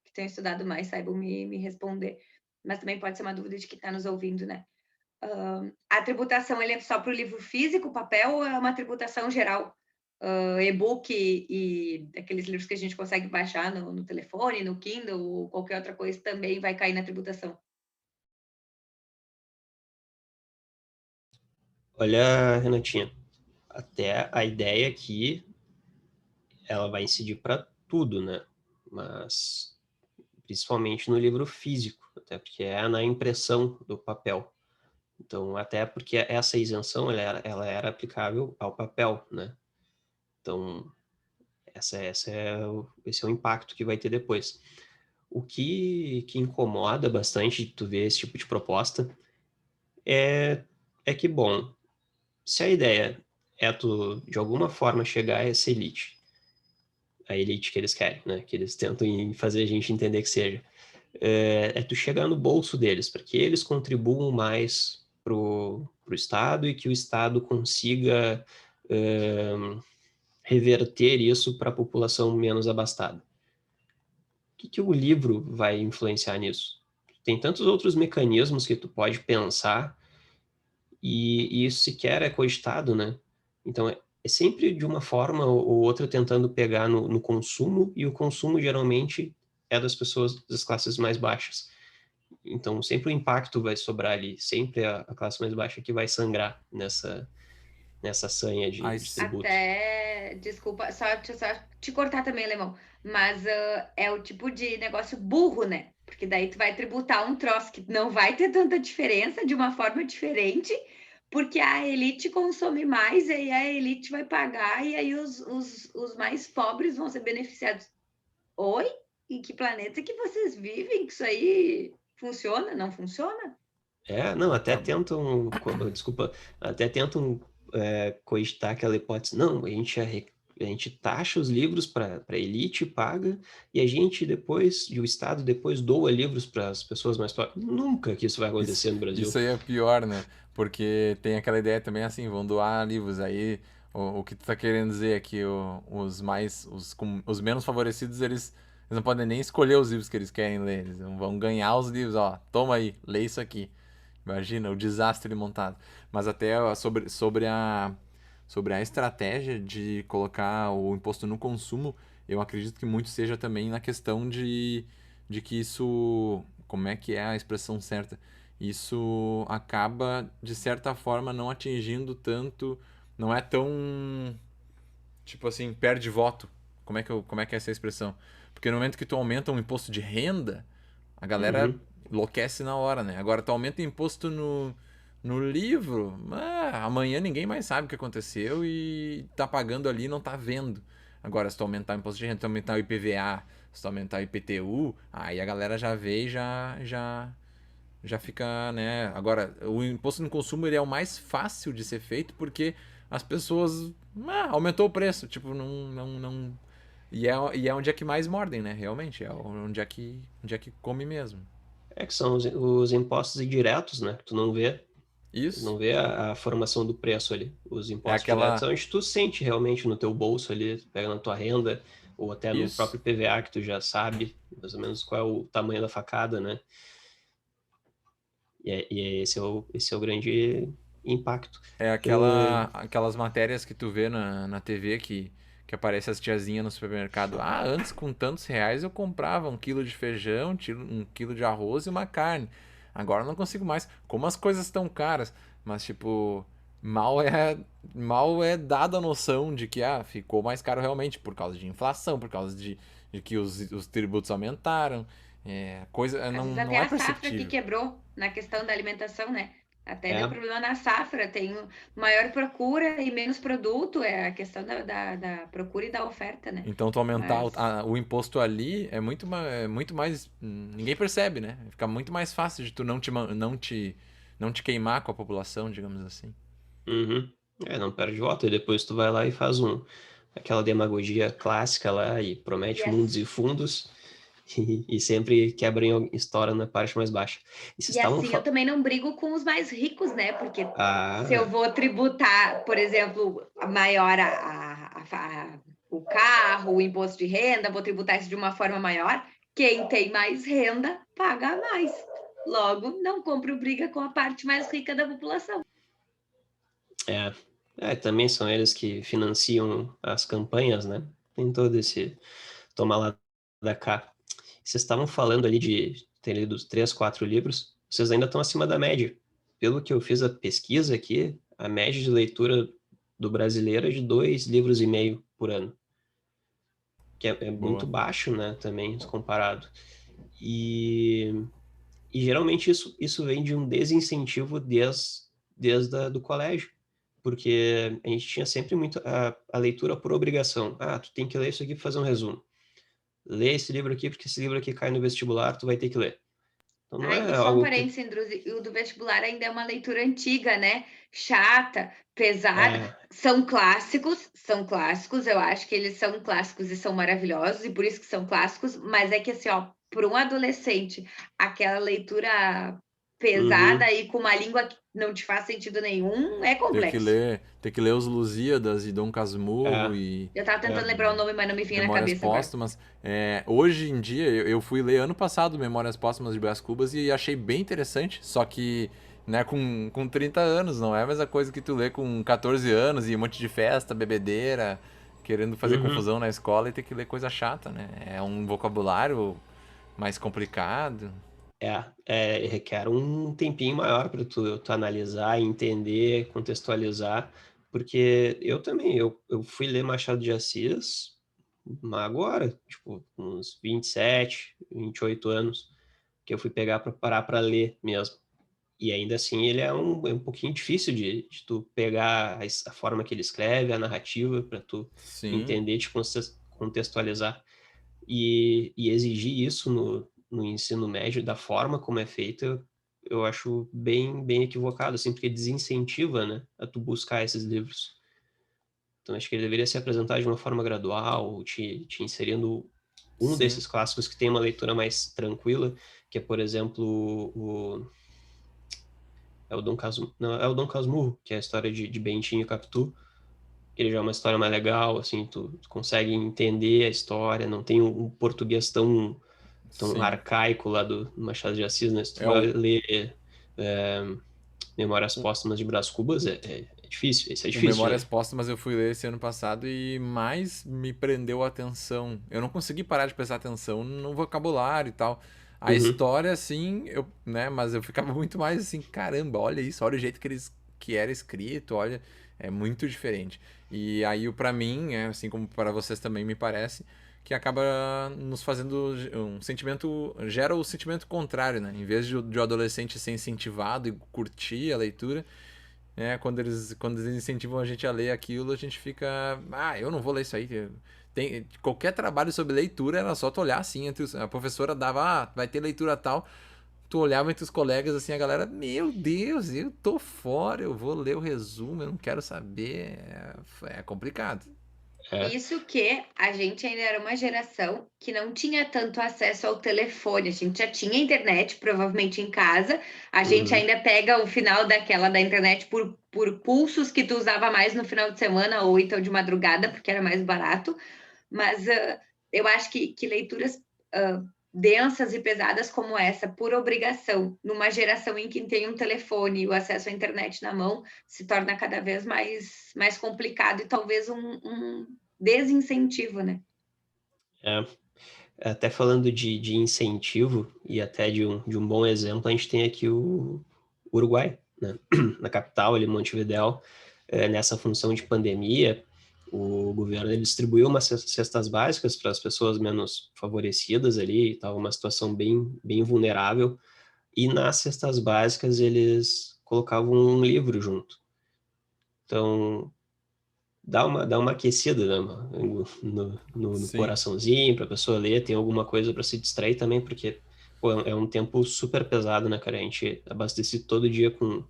que tenham estudado mais saibam me responder, mas também pode ser uma dúvida de quem está nos ouvindo, né? A tributação ele é só para o livro físico, papel, ou é uma tributação geral? E-book e aqueles livros que a gente consegue baixar no telefone, no Kindle, ou qualquer outra coisa também vai cair na tributação? Olha, Renatinha, até a ideia aqui, ela vai incidir para tudo, né? Mas principalmente no livro físico, até porque é na impressão do papel. Então, até porque essa isenção ela era aplicável ao papel, né? Então, esse é o impacto que vai ter depois. O que incomoda bastante tu ver esse tipo de proposta é, é que, bom, se a ideia é tu, de alguma forma, chegar a essa elite, a elite que eles querem, né? Que eles tentam fazer a gente entender que seja, é tu chegar no bolso deles, para que eles contribuam mais pro Estado e que o Estado consiga reverter isso para a população menos abastada. O que o livro vai influenciar nisso? Tem tantos outros mecanismos que tu pode pensar e isso sequer é cogitado, né? Então, é sempre de uma forma ou outra tentando pegar no consumo, e o consumo geralmente é das pessoas das classes mais baixas. Então, sempre o impacto vai sobrar ali, sempre a classe mais baixa que vai sangrar nessa sanha de As- tributo. Até, desculpa, só te cortar também, Alemão, mas é o tipo de negócio burro, né? Porque daí tu vai tributar um troço que não vai ter tanta diferença de uma forma diferente, porque a elite consome mais, e aí a elite vai pagar, e aí os mais pobres vão ser beneficiados. Oi? Em que planeta que vocês vivem? Que isso aí funciona? Não funciona? Não, até é, tentam, desculpa, até tentam cogitar aquela hipótese. Não, a gente taxa os livros para a elite, paga, e a gente depois, e o Estado depois doa livros para as pessoas mais pobres. Nunca que isso vai Isso, acontecer no Brasil. isso aí é pior, né? Porque tem aquela ideia também assim, vão doar livros. Aí o que tu tá querendo dizer é que os menos favorecidos, eles não podem nem escolher os livros que eles querem ler. Eles vão ganhar os livros, ó. Toma aí, lê isso aqui. Imagina o desastre montado. Mas até ó, sobre a estratégia de colocar o imposto no consumo, eu acredito que muito seja também na questão de que isso. Como é que é a expressão certa? Isso acaba, de certa forma, não atingindo tanto. Não é tão. Tipo assim, perde voto. Como é que é essa expressão? Porque no momento que tu aumenta um imposto de renda, a galera Uhum. enlouquece na hora, né? Agora, tu aumenta o imposto no livro, amanhã ninguém mais sabe o que aconteceu e tá pagando ali e não tá vendo. Agora, se tu aumentar o imposto de renda, se tu aumentar o IPVA, se tu aumentar o IPTU, aí a galera já vê e já fica, né? Agora, o imposto no consumo ele é o mais fácil de ser feito porque as pessoas. Aumentou o preço. Tipo, não. E é onde é que mais mordem, né? Realmente. É onde é que come mesmo. É que são os impostos indiretos, né? Tu Isso. não vê a formação do preço ali. Os É impostos diretos aquela. são onde tu sente realmente no teu bolso ali, tu pega na tua renda, ou até no Isso. próprio PVA, que tu já sabe mais ou menos qual é o tamanho da facada, né? Esse é o grande impacto. É Uh, aquelas matérias que tu vê na TV que aparece as tiazinhas no supermercado. Ah, antes com tantos reais eu comprava 1 quilo de feijão, 1 quilo de arroz e uma carne. Agora eu não consigo mais. Como as coisas estão caras. Mas, tipo, mal é dada a noção de que ficou mais caro realmente por causa de inflação, por causa de que os tributos aumentaram. Às vezes até Não é a safra que perceptível. quebrou na questão da alimentação, né? Até deu É, problema na safra, tem maior procura e menos produto, é a questão da procura e da oferta, né? Então, tu aumentar Mas o imposto ali é muito mais. Ninguém percebe, né? Fica muito mais fácil de tu não te queimar com a população, digamos assim. uhum. Não perde voto. E depois tu vai lá e faz aquela demagogia clássica lá e e, promete mundos as- e fundos e sempre quebra em história na parte mais baixa. E vocês e estavam assim eu falando. também não brigo com os mais ricos, né? Porque se eu Ah, vou tributar, por exemplo, maior o carro, o imposto de renda, vou tributar isso de uma forma maior, quem tem mais renda paga mais. Logo, não compro briga com a parte mais rica da população. é. Também são eles que financiam as campanhas, né? Tem todo esse tomar lá da cá. Vocês estavam falando ali de ter lido os 3, 4 livros, vocês ainda estão acima da média. Pelo que eu fiz a pesquisa aqui, a média de leitura do brasileiro é de 2,5 livros por ano, que é muito Boa. baixo, né, também, comparado. E, e geralmente isso vem de um desincentivo do colégio, porque a gente tinha sempre muito a leitura por obrigação. Tu tem que ler isso aqui para fazer um resumo. Lê esse livro aqui, porque esse livro aqui cai no vestibular, tu vai ter que ler. Então não Ai, e é só um algo que. parênteses, Indruzi, o do vestibular ainda é uma leitura antiga, né? Chata, pesada. É, São clássicos, eu acho que eles são clássicos e são maravilhosos, e por isso que são clássicos, mas é que assim, ó, para um adolescente, aquela leitura uhum, pesada e com uma língua que não te faz sentido nenhum, é complexo. Ter que ler os Lusíadas e Dom Casmurro é, e Eu tava tentando lembrar o nome, mas não me vinha na Memórias cabeça agora. Póstumas. Hoje em dia, eu fui ler ano passado Memórias Póstumas de Brás Cubas e achei bem interessante, só que né, com 30 anos, não é a mesma coisa que tu lê com 14 anos e um monte de festa, bebedeira, querendo fazer uhum, confusão na escola e ter que ler coisa chata, né? É um vocabulário mais complicado. requer um tempinho maior para tu analisar, entender, contextualizar, porque eu também, eu fui ler Machado de Assis agora, tipo, uns 27, 28 anos, que eu fui pegar para parar para ler mesmo. E ainda assim ele é um pouquinho difícil de tu pegar a forma que ele escreve, a narrativa, para tu Sim, entender, te contextualizar. E exigir isso no ensino médio, da forma como é feito, eu acho bem, bem equivocado, assim, porque desincentiva, né, a tu buscar esses livros. Então acho que ele deveria se apresentar de uma forma gradual, te inserindo um sim. desses clássicos que tem uma leitura mais tranquila, que é, por exemplo, é o Dom Casmurro, não, é o Dom Casmurro, que é a história de Bentinho e Capitu, que ele já é uma história mais legal, assim, tu consegue entender a história, não tem um português tão Sim. arcaico lá do Machado de Assis, né? Se tu É vai o, ler é, Memórias Póstumas de Brás Cubas, é difícil, esse é o difícil de Memórias ler. Póstumas eu fui ler esse ano passado e mais me prendeu a atenção. Eu não consegui parar de prestar atenção no vocabulário e tal. A Uhum, história, assim, né, mas eu ficava muito mais assim, caramba, olha isso, olha o jeito que era escrito, olha, é muito diferente. E aí, pra mim, assim como para vocês também me parece, que acaba nos fazendo um sentimento, gera o sentimento contrário, né? Em vez de o adolescente ser incentivado e curtir a leitura, quando eles incentivam a gente a ler aquilo, a gente fica. Eu não vou ler isso aí. Qualquer trabalho sobre leitura era só tu olhar assim. A professora dava, vai ter leitura tal. Tu olhava entre os colegas assim, a galera, meu Deus, eu tô fora, eu vou ler o resumo, eu não quero saber. É complicado. é, Isso que a gente ainda era uma geração que não tinha tanto acesso ao telefone. A gente já tinha internet, provavelmente em casa. A gente uhum, ainda pega o final daquela da internet por pulsos que tu usava mais no final de semana ou então de madrugada, porque era mais barato. Mas eu acho que leituras densas e pesadas como essa, por obrigação, numa geração em que tem um telefone e o acesso à internet na mão, se torna cada vez mais complicado e talvez um desincentivo, né? é. Até falando de incentivo e até de um bom exemplo, a gente tem aqui o Uruguai. né, na capital, ali, Montevidéu, nessa função de pandemia, o governo ele distribuiu umas cestas básicas para as pessoas menos favorecidas ali, estava uma situação bem vulnerável, e nas cestas básicas eles colocavam um livro junto. Então, dá uma aquecida, né, no Sim. coraçãozinho, para a pessoa ler, tem alguma coisa para se distrair também, porque pô, é um tempo super pesado, né, cara? A gente abastece todo dia com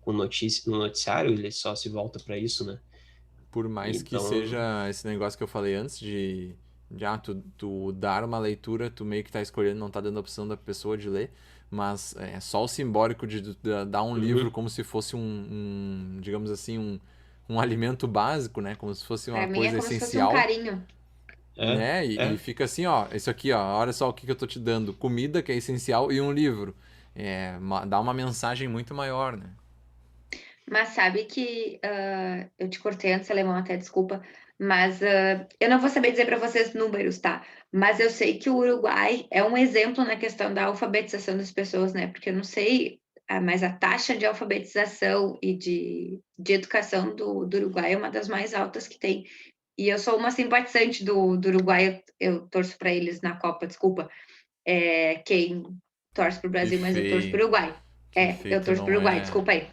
notícia, no noticiário, ele só se volta para isso, né? Por mais que Então, seja esse negócio que eu falei antes tu dar uma leitura, tu meio que tá escolhendo, não tá dando a opção da pessoa de ler, mas é só o simbólico de dar um livro uhum, como se fosse digamos assim, um alimento básico, né? Como se fosse Pra uma mim é coisa como se fosse um essencial, carinho. né? E é. fica assim, ó, isso aqui, ó, olha só o que eu tô te dando, comida que é essencial e um livro. Dá uma mensagem muito maior, né? Mas sabe que eu te cortei antes, Alemão, até desculpa, mas eu não vou saber dizer para vocês números, tá? Mas eu sei que o Uruguai é um exemplo na questão da alfabetização das pessoas, né? Porque eu não sei, mas a taxa de alfabetização e de educação do Uruguai é uma das mais altas que tem. E eu sou uma simpatizante do Uruguai, eu torço para eles na Copa, desculpa. Quem torce para o Que Brasil, mas eu torço para feio, o Uruguai. que Eu feito torço para o não Uruguai, é. desculpa aí.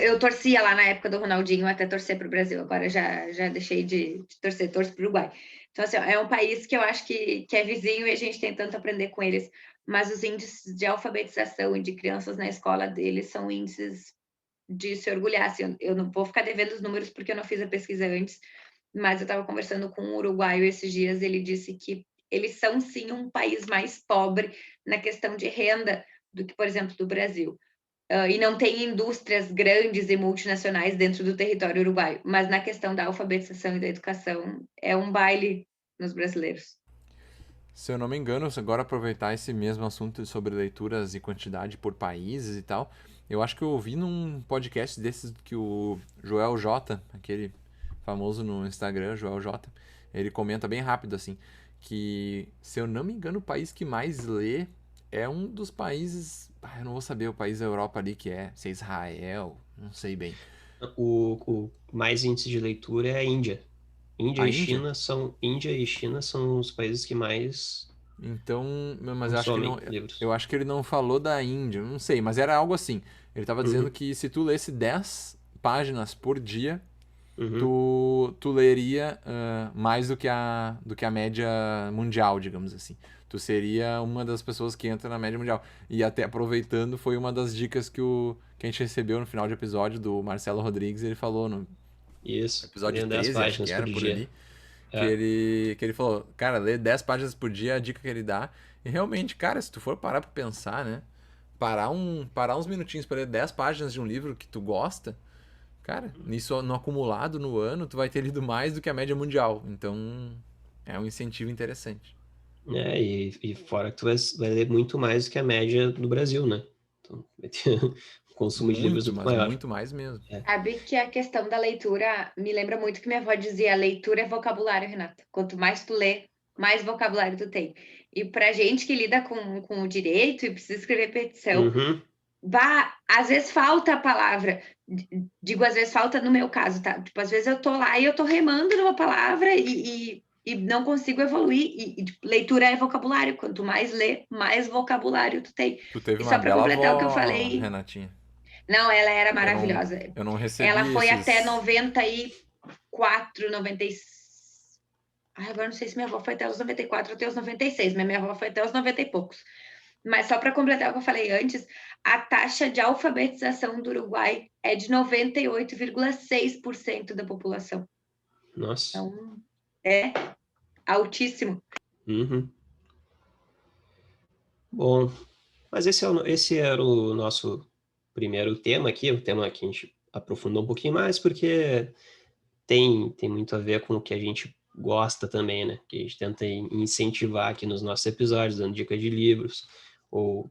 Eu torcia lá na época do Ronaldinho até torcer para o Brasil, agora já deixei de torcer, torço para o Uruguai. Então, assim, é um país que eu acho que é vizinho e a gente tem tanto a aprender com eles, mas os índices de alfabetização e de crianças na escola deles são índices de se orgulhar. Assim, eu não vou ficar devendo os números porque eu não fiz a pesquisa antes, mas eu estava conversando com um uruguaio esses dias, ele disse que eles são sim um país mais pobre na questão de renda do que, por exemplo, do Brasil. E não tem indústrias grandes e multinacionais dentro do território uruguaio, mas na questão da alfabetização e da educação é um baile nos brasileiros. Se eu não me engano, se agora aproveitar esse mesmo assunto sobre leituras e quantidade por países e tal, eu acho que eu ouvi num podcast desses que o Joel J, aquele famoso no Instagram, Joel J, ele comenta bem rápido assim, que se eu não me engano, o país que mais lê é um dos países, eu não vou saber o país da Europa ali que é, se é Israel, não sei bem. O mais índice de leitura é a Índia. A Índia? Índia e China são os países que mais Então, mas consomem livros. eu acho que ele não falou da Índia, não sei, mas era algo assim. Ele estava dizendo Uhum, que se tu lesse 10 páginas por dia, uhum. tu leria mais do que a média mundial, digamos assim. Tu seria uma das pessoas que entra na média mundial. E até aproveitando, foi uma das dicas que a gente recebeu no final de episódio do Marcelo Rodrigues, ele falou no Isso, episódio lendo 10 13 acho que páginas por era, por dia. ali, É. que ele falou, cara, lê 10 páginas por dia, a dica que ele dá. E realmente, cara, se tu for parar pra pensar, né? Parar uns minutinhos pra ler 10 páginas de um livro que tu gosta, cara, nisso no acumulado no ano, tu vai ter lido mais do que a média mundial. Então, é um incentivo interessante. E fora que tu vai ler muito mais do que a média do Brasil, né? Então, vai ter um consumo de livros Muito, muito mas maior. muito mais mesmo. É. Sabe que a questão da leitura me lembra muito que minha avó dizia: leitura é vocabulário, Renata. Quanto mais tu lê, mais vocabulário tu tem. E pra gente que lida com o direito e precisa escrever petição, Uhum, às vezes falta a palavra. Digo, às vezes falta no meu caso, tá? Tipo, às vezes eu tô lá e eu tô remando numa palavra e não consigo evoluir. Tipo, leitura é vocabulário. Quanto mais lê, mais vocabulário tu tem. Tu teve E uma só para bela completar o que eu avó, falei, Renatinha. não, ela era Eu não, maravilhosa. eu não Ela recebi foi até esses. 94, 96. Ai, agora não sei se minha avó foi até os 94 ou até os 96, mas minha avó foi até os 90 e poucos. Mas só para completar o que eu falei antes, a taxa de alfabetização do Uruguai é de 98,6% da população. nossa. Então, é altíssimo. Uhum. Bom, mas esse era o nosso primeiro tema aqui, o tema que a gente aprofundou um pouquinho mais, porque tem muito a ver com o que a gente gosta também, né? Que a gente tenta incentivar aqui nos nossos episódios, dando dicas de livros, ou,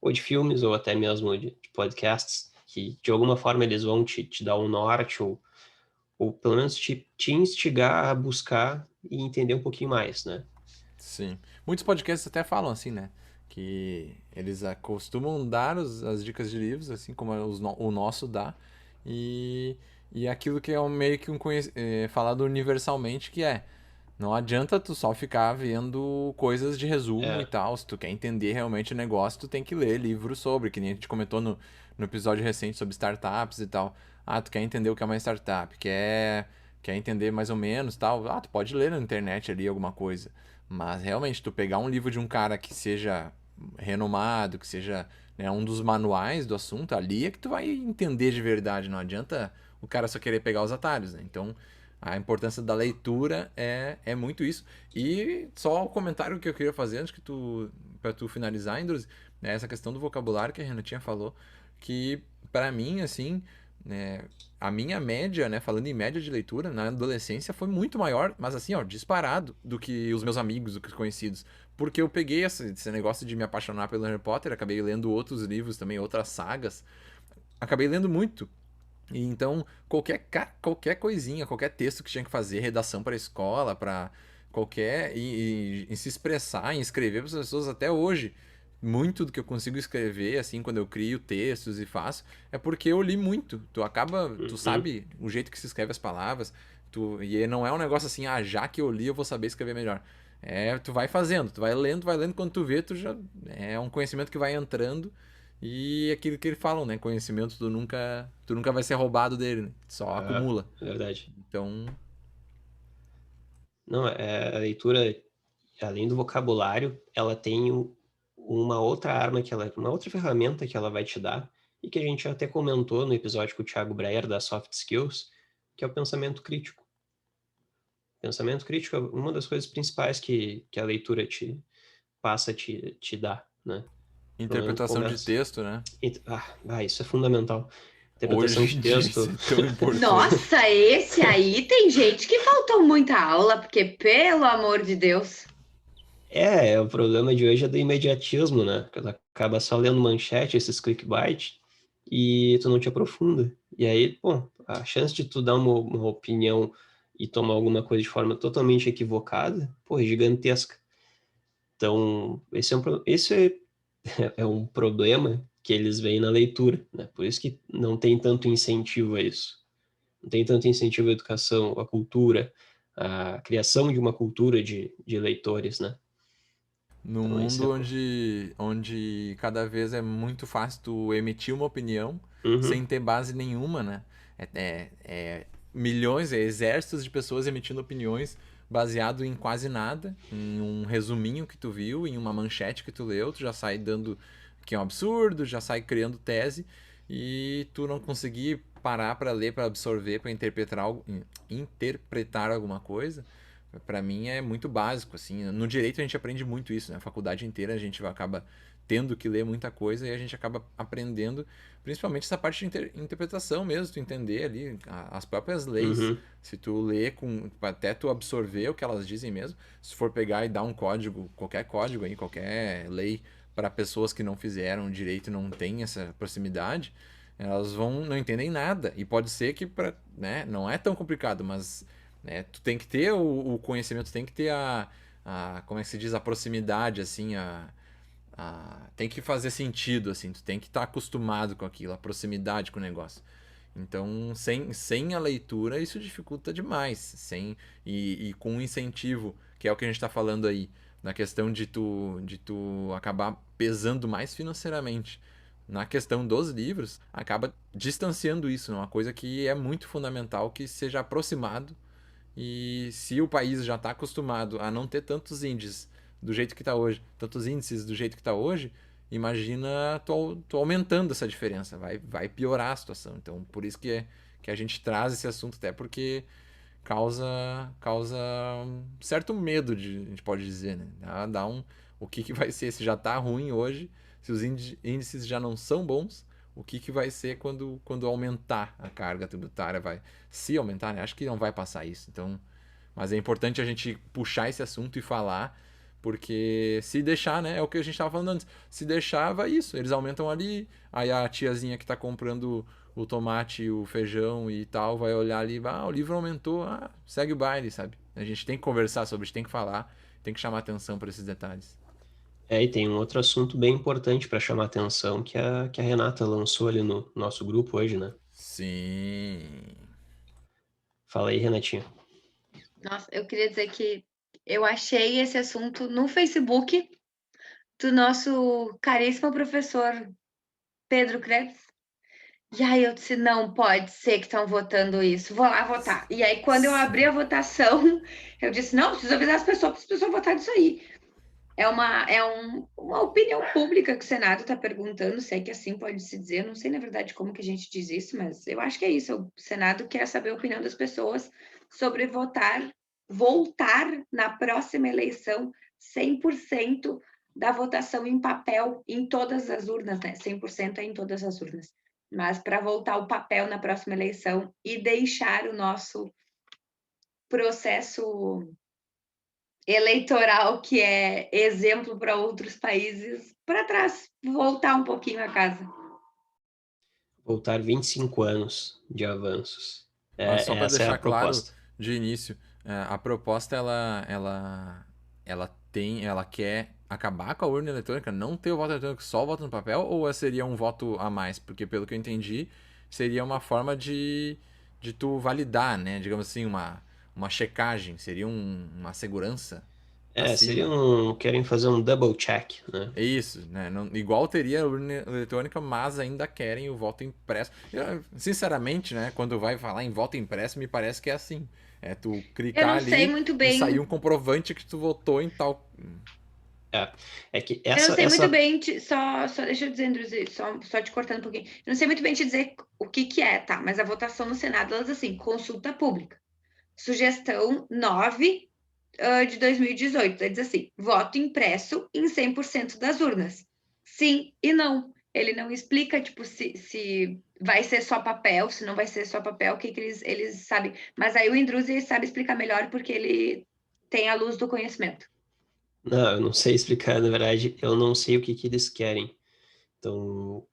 ou de filmes, ou até mesmo de podcasts, que de alguma forma eles vão te dar um norte, ou pelo menos te instigar a buscar e entender um pouquinho mais, né? Sim. Muitos podcasts até falam assim, né? que eles costumam dar as dicas de livros, assim como o nosso dá, e, e aquilo que é meio que falado universalmente, que é, não adianta tu só ficar vendo coisas de resumo e É, tal, se tu quer entender realmente o negócio, tu tem que ler livros sobre, que nem a gente comentou no episódio recente sobre startups e tal. Ah, tu quer entender o que é uma startup, quer entender mais ou menos tal, tu pode ler na internet ali alguma coisa. Mas realmente, tu pegar um livro de um cara que seja renomado, que seja, né, um dos manuais do assunto, ali é que tu vai entender de verdade. Não adianta o cara só querer pegar os atalhos, né? Então, a importância da leitura é muito isso. E só o comentário que eu queria fazer antes que para tu finalizar, Indros, né, essa questão do vocabulário que a Renatinha falou, que para mim, assim, né, a minha média, né, falando em média de leitura, na adolescência foi muito maior, mas assim, ó, disparado do que os meus amigos, do que os conhecidos. Porque eu peguei esse negócio de me apaixonar pelo Harry Potter, acabei lendo outros livros também, outras sagas. Acabei lendo muito. E então, qualquer coisinha, qualquer texto que tinha que fazer, redação para a escola, para qualquer. E se expressar, em escrever para as pessoas até hoje. Muito do que eu consigo escrever, assim, quando eu crio textos e faço, é porque eu li muito. Tu uhum, sabe o jeito que se escreve as palavras, e não é um negócio assim, já que eu li, eu vou saber escrever melhor. Tu vai fazendo, tu vai lendo, quando tu vê, tu já. É um conhecimento que vai entrando e aquilo que eles falam, né? Conhecimento tu nunca vai ser roubado dele, né? Só ah, acumula. é verdade. Então, Não, a leitura, além do vocabulário, ela tem uma outra arma uma outra ferramenta que ela vai te dar, e que a gente até comentou no episódio com o Thiago Breyer da Soft Skills, que é o pensamento crítico. Pensamento crítico é uma das coisas principais que a leitura te dá, né? Pelo menos interpretação de começa. texto, né? Isso é fundamental. Interpretação Hoje de em dia texto. isso é tão importante. Nossa, esse aí tem gente que faltou muita aula, porque, pelo amor de Deus. O problema de hoje é do imediatismo, né? Que tu acaba só lendo manchete, esses clickbait, e tu não te aprofunda. E aí, pô, a chance de tu dar uma opinião e tomar alguma coisa de forma totalmente equivocada, pô, é gigantesca. Então, esse é um problema que eles veem na leitura, né? Por isso que não tem tanto incentivo a isso. Não tem tanto incentivo à educação, à cultura, à criação de uma cultura de leitores, né? Num Então, esse é... mundo onde cada vez é muito fácil tu emitir uma opinião Uhum, sem ter base nenhuma, né? Milhões, exércitos de pessoas emitindo opiniões baseado em quase nada, em um resuminho que tu viu, em uma manchete que tu leu, tu já sai dando que é um absurdo, já sai criando tese e tu não conseguir parar para ler, para absorver, para interpretar alguma coisa. Pra mim é muito básico, assim. No direito a gente aprende muito isso, né? A faculdade inteira a gente acaba tendo que ler muita coisa e a gente acaba aprendendo, principalmente essa parte de interpretação mesmo, tu entender ali as próprias leis. uhum. Se tu lê até tu absorver o que elas dizem mesmo, se for pegar e dar um código aí, qualquer lei para pessoas que não fizeram direito e não têm essa proximidade, elas não entendem nada. E pode ser que né, não é tão complicado, mas né? Tu tem que ter o conhecimento, tem que ter como é que se diz, a proximidade, assim, tem que fazer sentido, assim, tu tem que estar acostumado com aquilo, a proximidade com o negócio. Então, sem a leitura, isso dificulta demais. E com o incentivo, que é o que a gente está falando aí, na questão de tu acabar pesando mais financeiramente. Na questão dos livros, acaba distanciando isso, uma coisa que é muito fundamental que seja aproximado e se o país já está acostumado a não ter tantos índices do jeito que está hoje, tantos índices do jeito que está hoje, imagina tu aumentando essa diferença, vai piorar a situação. Então, por isso que a gente traz esse assunto, até porque causa um certo medo, a gente pode dizer, né? O que vai ser, se já está ruim hoje, se os índices já não são bons, o que vai ser quando aumentar a carga tributária, se aumentar, né? Acho que não vai passar isso. Então, mas é importante a gente puxar esse assunto e falar, porque se deixar, né? É o que a gente estava falando antes. Se deixar, vai isso. Eles aumentam ali, aí a tiazinha que está comprando o tomate, o feijão e tal, vai olhar ali, o livro aumentou, segue o baile, sabe? A gente tem que conversar sobre isso, tem que falar, tem que chamar atenção para esses detalhes. E tem um outro assunto bem importante para chamar a atenção que a Renata lançou ali no nosso grupo hoje, né? Sim. Fala aí, Renatinha. Nossa, eu queria dizer que eu achei esse assunto no Facebook do nosso caríssimo professor Pedro Krebs. E aí eu disse, não pode ser que estão votando isso, vou lá votar. E aí, quando eu abri a votação, eu disse, não, preciso avisar as pessoas votarem isso aí. Uma opinião pública que o Senado está perguntando, se é que assim pode se dizer, não sei na verdade como que a gente diz isso, mas eu acho que é isso, o Senado quer saber a opinião das pessoas sobre voltar na próxima eleição 100% da votação em papel em todas as urnas, né? 100% é em todas as urnas. Mas para voltar o papel na próxima eleição e deixar o nosso processo eleitoral, que é exemplo para outros países, para trás, voltar um pouquinho a casa. Voltar 25 anos de avanços. Mas só para Essa é a deixar claro proposta. de início, a proposta ela quer acabar com a urna eletrônica, não ter o voto eletrônico, só o voto no papel, ou seria um voto a mais? Porque pelo que eu entendi, seria uma forma de tu validar, né? Digamos assim, uma checagem, seria uma segurança acima. Querem fazer um double check, né? É isso, né? Igual teria a urna eletrônica, mas ainda querem o voto impresso. Sinceramente, né? Quando vai falar em voto impresso, me parece que é assim. É tu Eu clicar não sei ali muito e sair bem. um comprovante que tu votou em tal. É, é que Eu não sei muito essa bem, só deixa eu dizer, Andrew, só te cortando um pouquinho. Eu não sei muito bem te dizer o que é, tá? Mas a votação no Senado, ela diz assim, consulta pública. Sugestão 9 de 2018. Ele diz assim: voto impresso em 100% das urnas. Sim e não. Ele não explica, tipo, se vai ser só papel, se não vai ser só papel, o que eles sabem. Mas aí o Indruzi sabe explicar melhor porque ele tem a luz do conhecimento. Não, eu não sei explicar, na verdade, eu não sei o que eles querem. Então,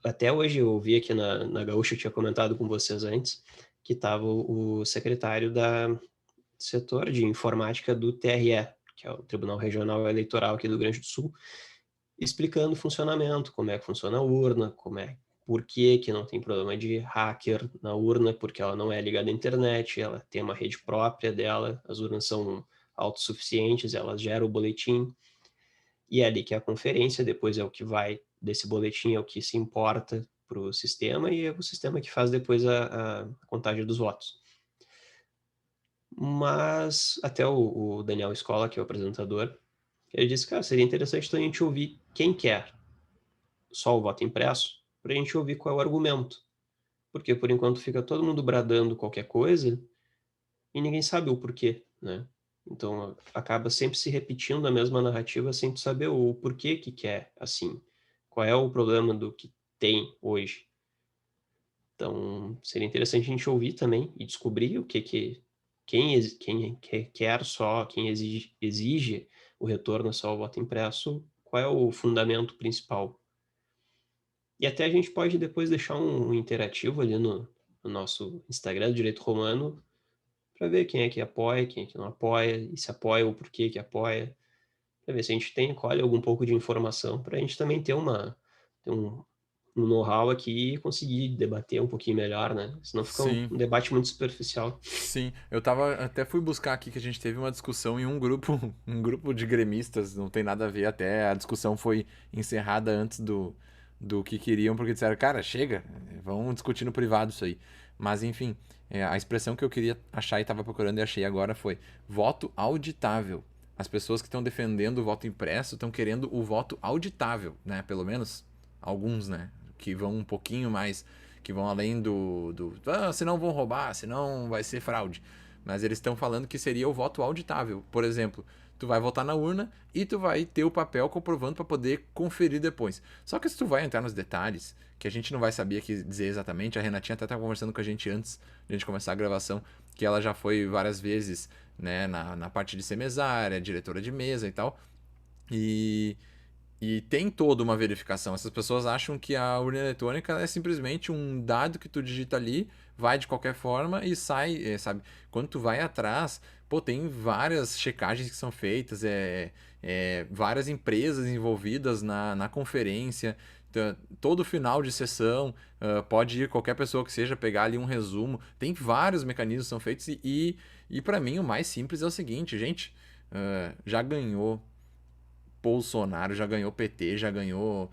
até hoje eu vi aqui na Gaúcha, eu tinha comentado com vocês antes, que estava o secretário da setor de informática do TRE, que é o Tribunal Regional Eleitoral aqui do Rio Grande do Sul, explicando o funcionamento, como é que funciona a urna, por que não tem problema de hacker na urna, porque ela não é ligada à internet, ela tem uma rede própria dela, as urnas são autossuficientes, elas geram o boletim, e é ali que é a conferência, depois é o que vai desse boletim, é o que se importa para o sistema, e é o sistema que faz depois a contagem dos votos. Mas até o Daniel Scola, que é o apresentador, ele disse, cara, seria interessante a gente ouvir quem quer só o voto impresso, para a gente ouvir qual é o argumento. Porque por enquanto fica todo mundo bradando qualquer coisa e ninguém sabe o porquê, né? Então acaba sempre se repetindo a mesma narrativa sem tu saber o porquê que é assim. Qual é o problema do que tem hoje. Então seria interessante a gente ouvir também e descobrir o que quem quer só, quem exige o retorno só ao voto impresso, qual é o fundamento principal. E até a gente pode depois deixar um interativo ali no nosso Instagram, do Direito Romano, para ver quem é que apoia, quem é que não apoia, e se apoia, o porquê que apoia, para ver se a gente colhe algum pouco de informação, para a gente também ter um know-how aqui e conseguir debater um pouquinho melhor, né? Senão fica Sim, um debate muito superficial. sim. Até fui buscar aqui que a gente teve uma discussão em um grupo, um grupo de gremistas, não tem nada a ver, até a discussão foi encerrada antes do que queriam, porque disseram, cara, chega, vamos discutir no privado isso aí. Mas enfim, a expressão que eu queria achar e estava procurando e achei agora foi voto auditável. As pessoas que estão defendendo o voto impresso estão querendo o voto auditável, né? Pelo menos alguns, né? Que vão um pouquinho mais, que vão além senão vão roubar, senão vai ser fraude. Mas eles estão falando que seria o voto auditável. Por exemplo, tu vai votar na urna e tu vai ter o papel comprovando para poder conferir depois. Só que se tu vai entrar nos detalhes, que a gente não vai saber aqui dizer exatamente, a Renatinha até estava conversando com a gente antes de a gente começar a gravação, que ela já foi várias vezes, né, na parte de ser mesária, diretora de mesa e tal. E E tem toda uma verificação. Essas pessoas acham que a urna eletrônica é simplesmente um dado que tu digita ali, vai de qualquer forma e sai, sabe? Quando tu vai atrás, pô, tem várias checagens que são feitas, várias empresas envolvidas na conferência. Todo final de sessão, pode ir qualquer pessoa que seja pegar ali um resumo. Tem vários mecanismos que são feitos e para mim o mais simples é o seguinte, gente, já ganhou Bolsonaro, já ganhou PT, já ganhou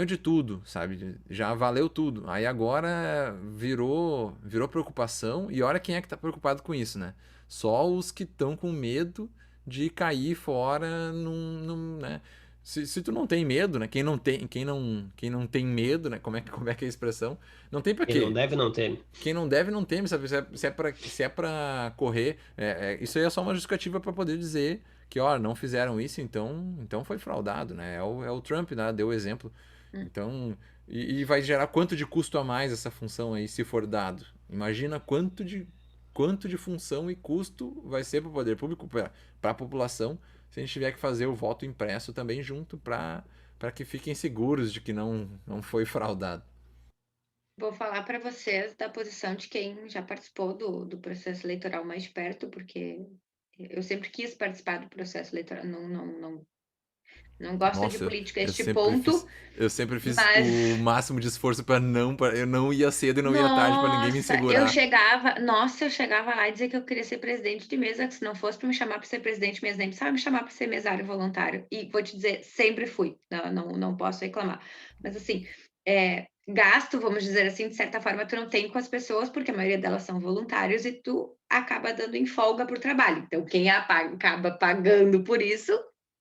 de tudo, sabe? Já valeu tudo. Aí agora virou preocupação e olha quem é que tá preocupado com isso, né? Só os que estão com medo de cair fora né? Se tu não tem medo, né? Quem não tem medo, né? Como é que é a expressão? Não tem pra Quem não quê? deve, não teme. Quem não deve, não teme, sabe? Se é pra correr, isso aí é só uma justificativa para poder dizer que, ó, não fizeram isso, então foi fraudado, né? É o Trump, né? Deu o exemplo. Hum. Então, e vai gerar quanto de custo a mais essa função aí, se for dado? Imagina quanto de função e custo vai ser para o poder público, para a população, se a gente tiver que fazer o voto impresso também junto para que fiquem seguros de que não foi fraudado. Vou falar para vocês da posição de quem já participou do processo eleitoral mais de perto, porque eu sempre quis participar do processo eleitoral, não gosto de Nossa, política a eu este sempre ponto, fiz, eu sempre fiz mas o máximo de esforço eu não ia cedo e não ia tarde para ninguém me nossa, segurar. eu chegava lá e dizia que eu queria ser presidente de mesa, que se não fosse para me chamar para ser presidente de mesa, nem precisava me chamar para ser mesário voluntário. E vou te dizer, sempre fui, não posso reclamar. Mas assim, gasto, vamos dizer assim, de certa forma, tu não tem com as pessoas, porque a maioria delas são voluntários e tu acaba dando em folga por trabalho. Então, quem acaba pagando por isso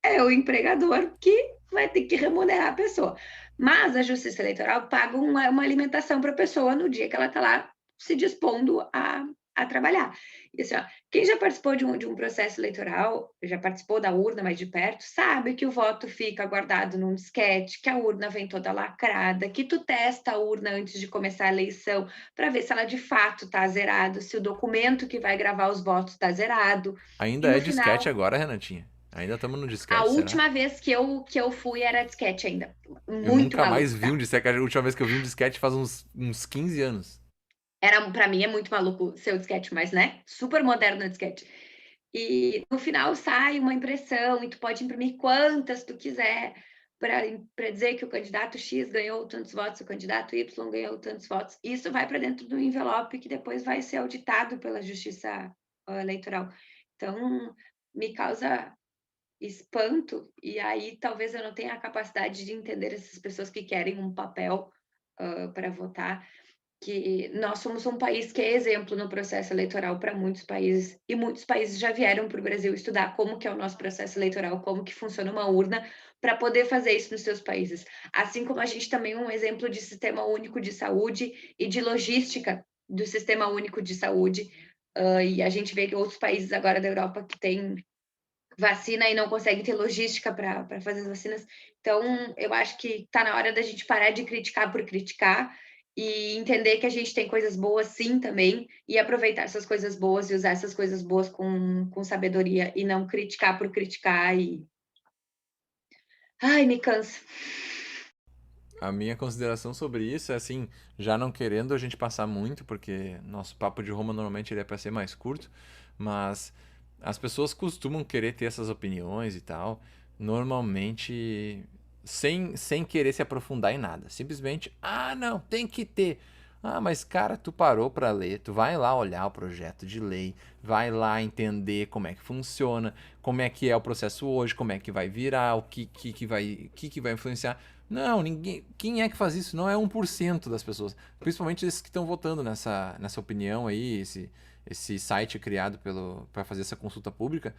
é o empregador que vai ter que remunerar a pessoa. Mas a Justiça Eleitoral paga uma alimentação para a pessoa no dia que ela está lá se dispondo a trabalhar. E assim, ó, quem já participou de um processo eleitoral, já participou da urna mais de perto, sabe que o voto fica guardado num disquete, que a urna vem toda lacrada, que tu testa a urna antes de começar a eleição para ver se ela de fato está zerada, se o documento que vai gravar os votos está zerado. E Ainda no é disquete final, agora, Renatinha? Ainda estamos no a disquete, será? última vez que eu fui era disquete ainda. Eu Muito nunca mais maluco, vi um tá? disquete. A última vez que eu vi um disquete faz uns 15 anos. Para mim é muito maluco ser o disquete, mas né? Super moderno o disquete. E no final sai uma impressão e tu pode imprimir quantas tu quiser para dizer que o candidato X ganhou tantos votos, o candidato Y ganhou tantos votos. Isso vai para dentro do envelope que depois vai ser auditado pela Justiça Eleitoral. Então, me causa espanto, e aí talvez eu não tenha a capacidade de entender essas pessoas que querem um papel para votar, que nós somos um país que é exemplo no processo eleitoral para muitos países, e muitos países já vieram para o Brasil estudar como que é o nosso processo eleitoral, como que funciona uma urna, para poder fazer isso nos seus países. Assim como a gente também é um exemplo de sistema único de saúde e de logística do sistema único de saúde, e a gente vê que outros países agora da Europa que têm vacina e não conseguem ter logística para fazer as vacinas. Então, eu acho que está na hora da gente parar de criticar por criticar e entender que a gente tem coisas boas sim também e aproveitar essas coisas boas e usar essas coisas boas com sabedoria e não criticar por criticar e... Ai, me cansa. A minha consideração sobre isso é assim, já não querendo a gente passar muito, porque nosso papo de Roma normalmente ele é para ser mais curto, mas as pessoas costumam querer ter essas opiniões e tal, normalmente sem querer se aprofundar em nada. Simplesmente, não, tem que ter. Mas cara, tu parou para ler, tu vai lá olhar o projeto de lei, vai lá entender como é que funciona, como é que é o processo hoje, como é que vai virar, o que vai influenciar. Não, ninguém. Quem é que faz isso? Não é 1% das pessoas. Principalmente esses que estão votando nessa opinião aí, esse site criado para fazer essa consulta pública.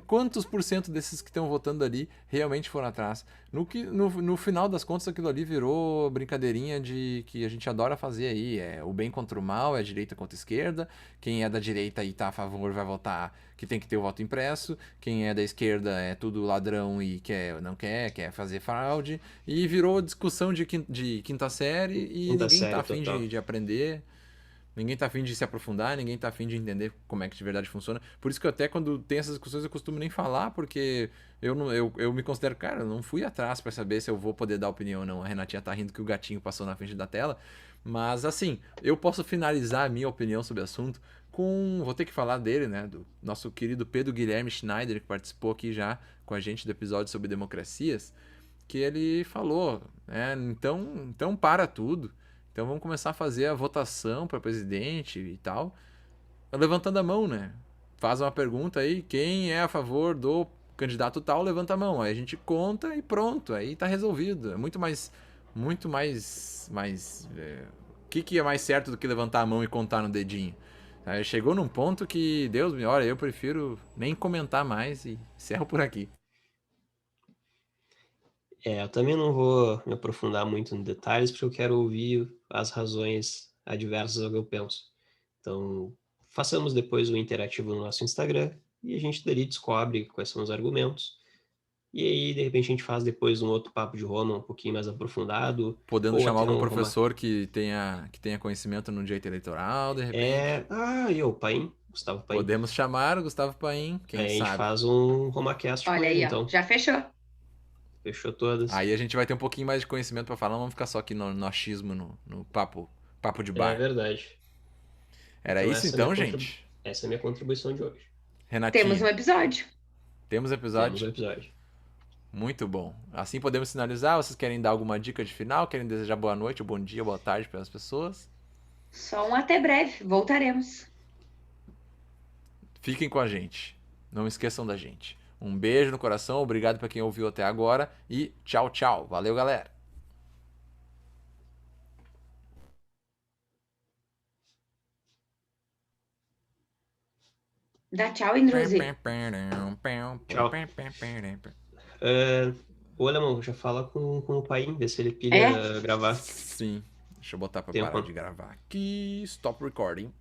Quantos por cento desses que estão votando ali realmente foram atrás? No final das contas, aquilo ali virou brincadeirinha de que a gente adora fazer aí. É o bem contra o mal, é a direita contra a esquerda. Quem é da direita e tá a favor vai votar que tem que ter o voto impresso. Quem é da esquerda é tudo ladrão e não quer fazer fraude. E virou discussão de quinta série e Quinta ninguém tá série afim total. de aprender. Ninguém tá afim de se aprofundar, ninguém tá afim de entender como é que de verdade funciona. Por isso que eu até quando tem essas discussões eu costumo nem falar, porque eu, não, eu me considero, cara, eu não fui atrás pra saber se eu vou poder dar opinião ou não. A Renatinha tá rindo que o gatinho passou na frente da tela. Mas assim, eu posso finalizar a minha opinião sobre o assunto com. Vou ter que falar dele, né? Do nosso querido Pedro Guilherme Schneider, que participou aqui já com a gente do episódio sobre democracias, que ele falou, né? Então para tudo. Então vamos começar a fazer a votação para presidente e tal, levantando a mão, né? Faz uma pergunta aí, quem é a favor do candidato tal, levanta a mão. Aí a gente conta e pronto, aí tá resolvido. É muito mais. O que é mais certo do que levantar a mão e contar no dedinho? Aí chegou num ponto que, Deus me olha, eu prefiro nem comentar mais e encerro por aqui. Eu também não vou me aprofundar muito em detalhes, porque eu quero ouvir as razões adversas ao que eu penso. Então, façamos depois o interativo no nosso Instagram e a gente dali descobre quais são os argumentos. E aí, de repente, a gente faz depois um outro papo de Roma um pouquinho mais aprofundado, Podendo ou chamar até algum um Roma. professor que tenha conhecimento no direito eleitoral, de repente. E o Paim, Gustavo Paim. Podemos chamar o Gustavo Paim, Aí quem a gente sabe. faz um RomaCast com Olha ele, aí, ó. então. Já fechou. Fechou todas. Aí a gente vai ter um pouquinho mais de conhecimento pra falar, não vamos ficar só aqui no achismo, no papo de É bar. verdade. Era Então isso então, gente? essa é a minha contribuição de hoje. Temos um Renatinha, episódio. temos Temos episódio? o episódio. Muito bom. Assim podemos finalizar. Vocês querem dar alguma dica de final? Querem desejar boa noite, ou bom dia, boa tarde para as pessoas? Só um até breve. Voltaremos. Fiquem com a gente. Não esqueçam da gente. Um beijo no coração, obrigado para quem ouviu até agora e tchau, tchau. Valeu, galera. Dá tchau, Indruzi. Tchau. Ô, Alemão, já fala com o Paim, vê se ele pilha É? gravar Sim. Deixa eu botar para tempo. parar de gravar aqui. Stop recording.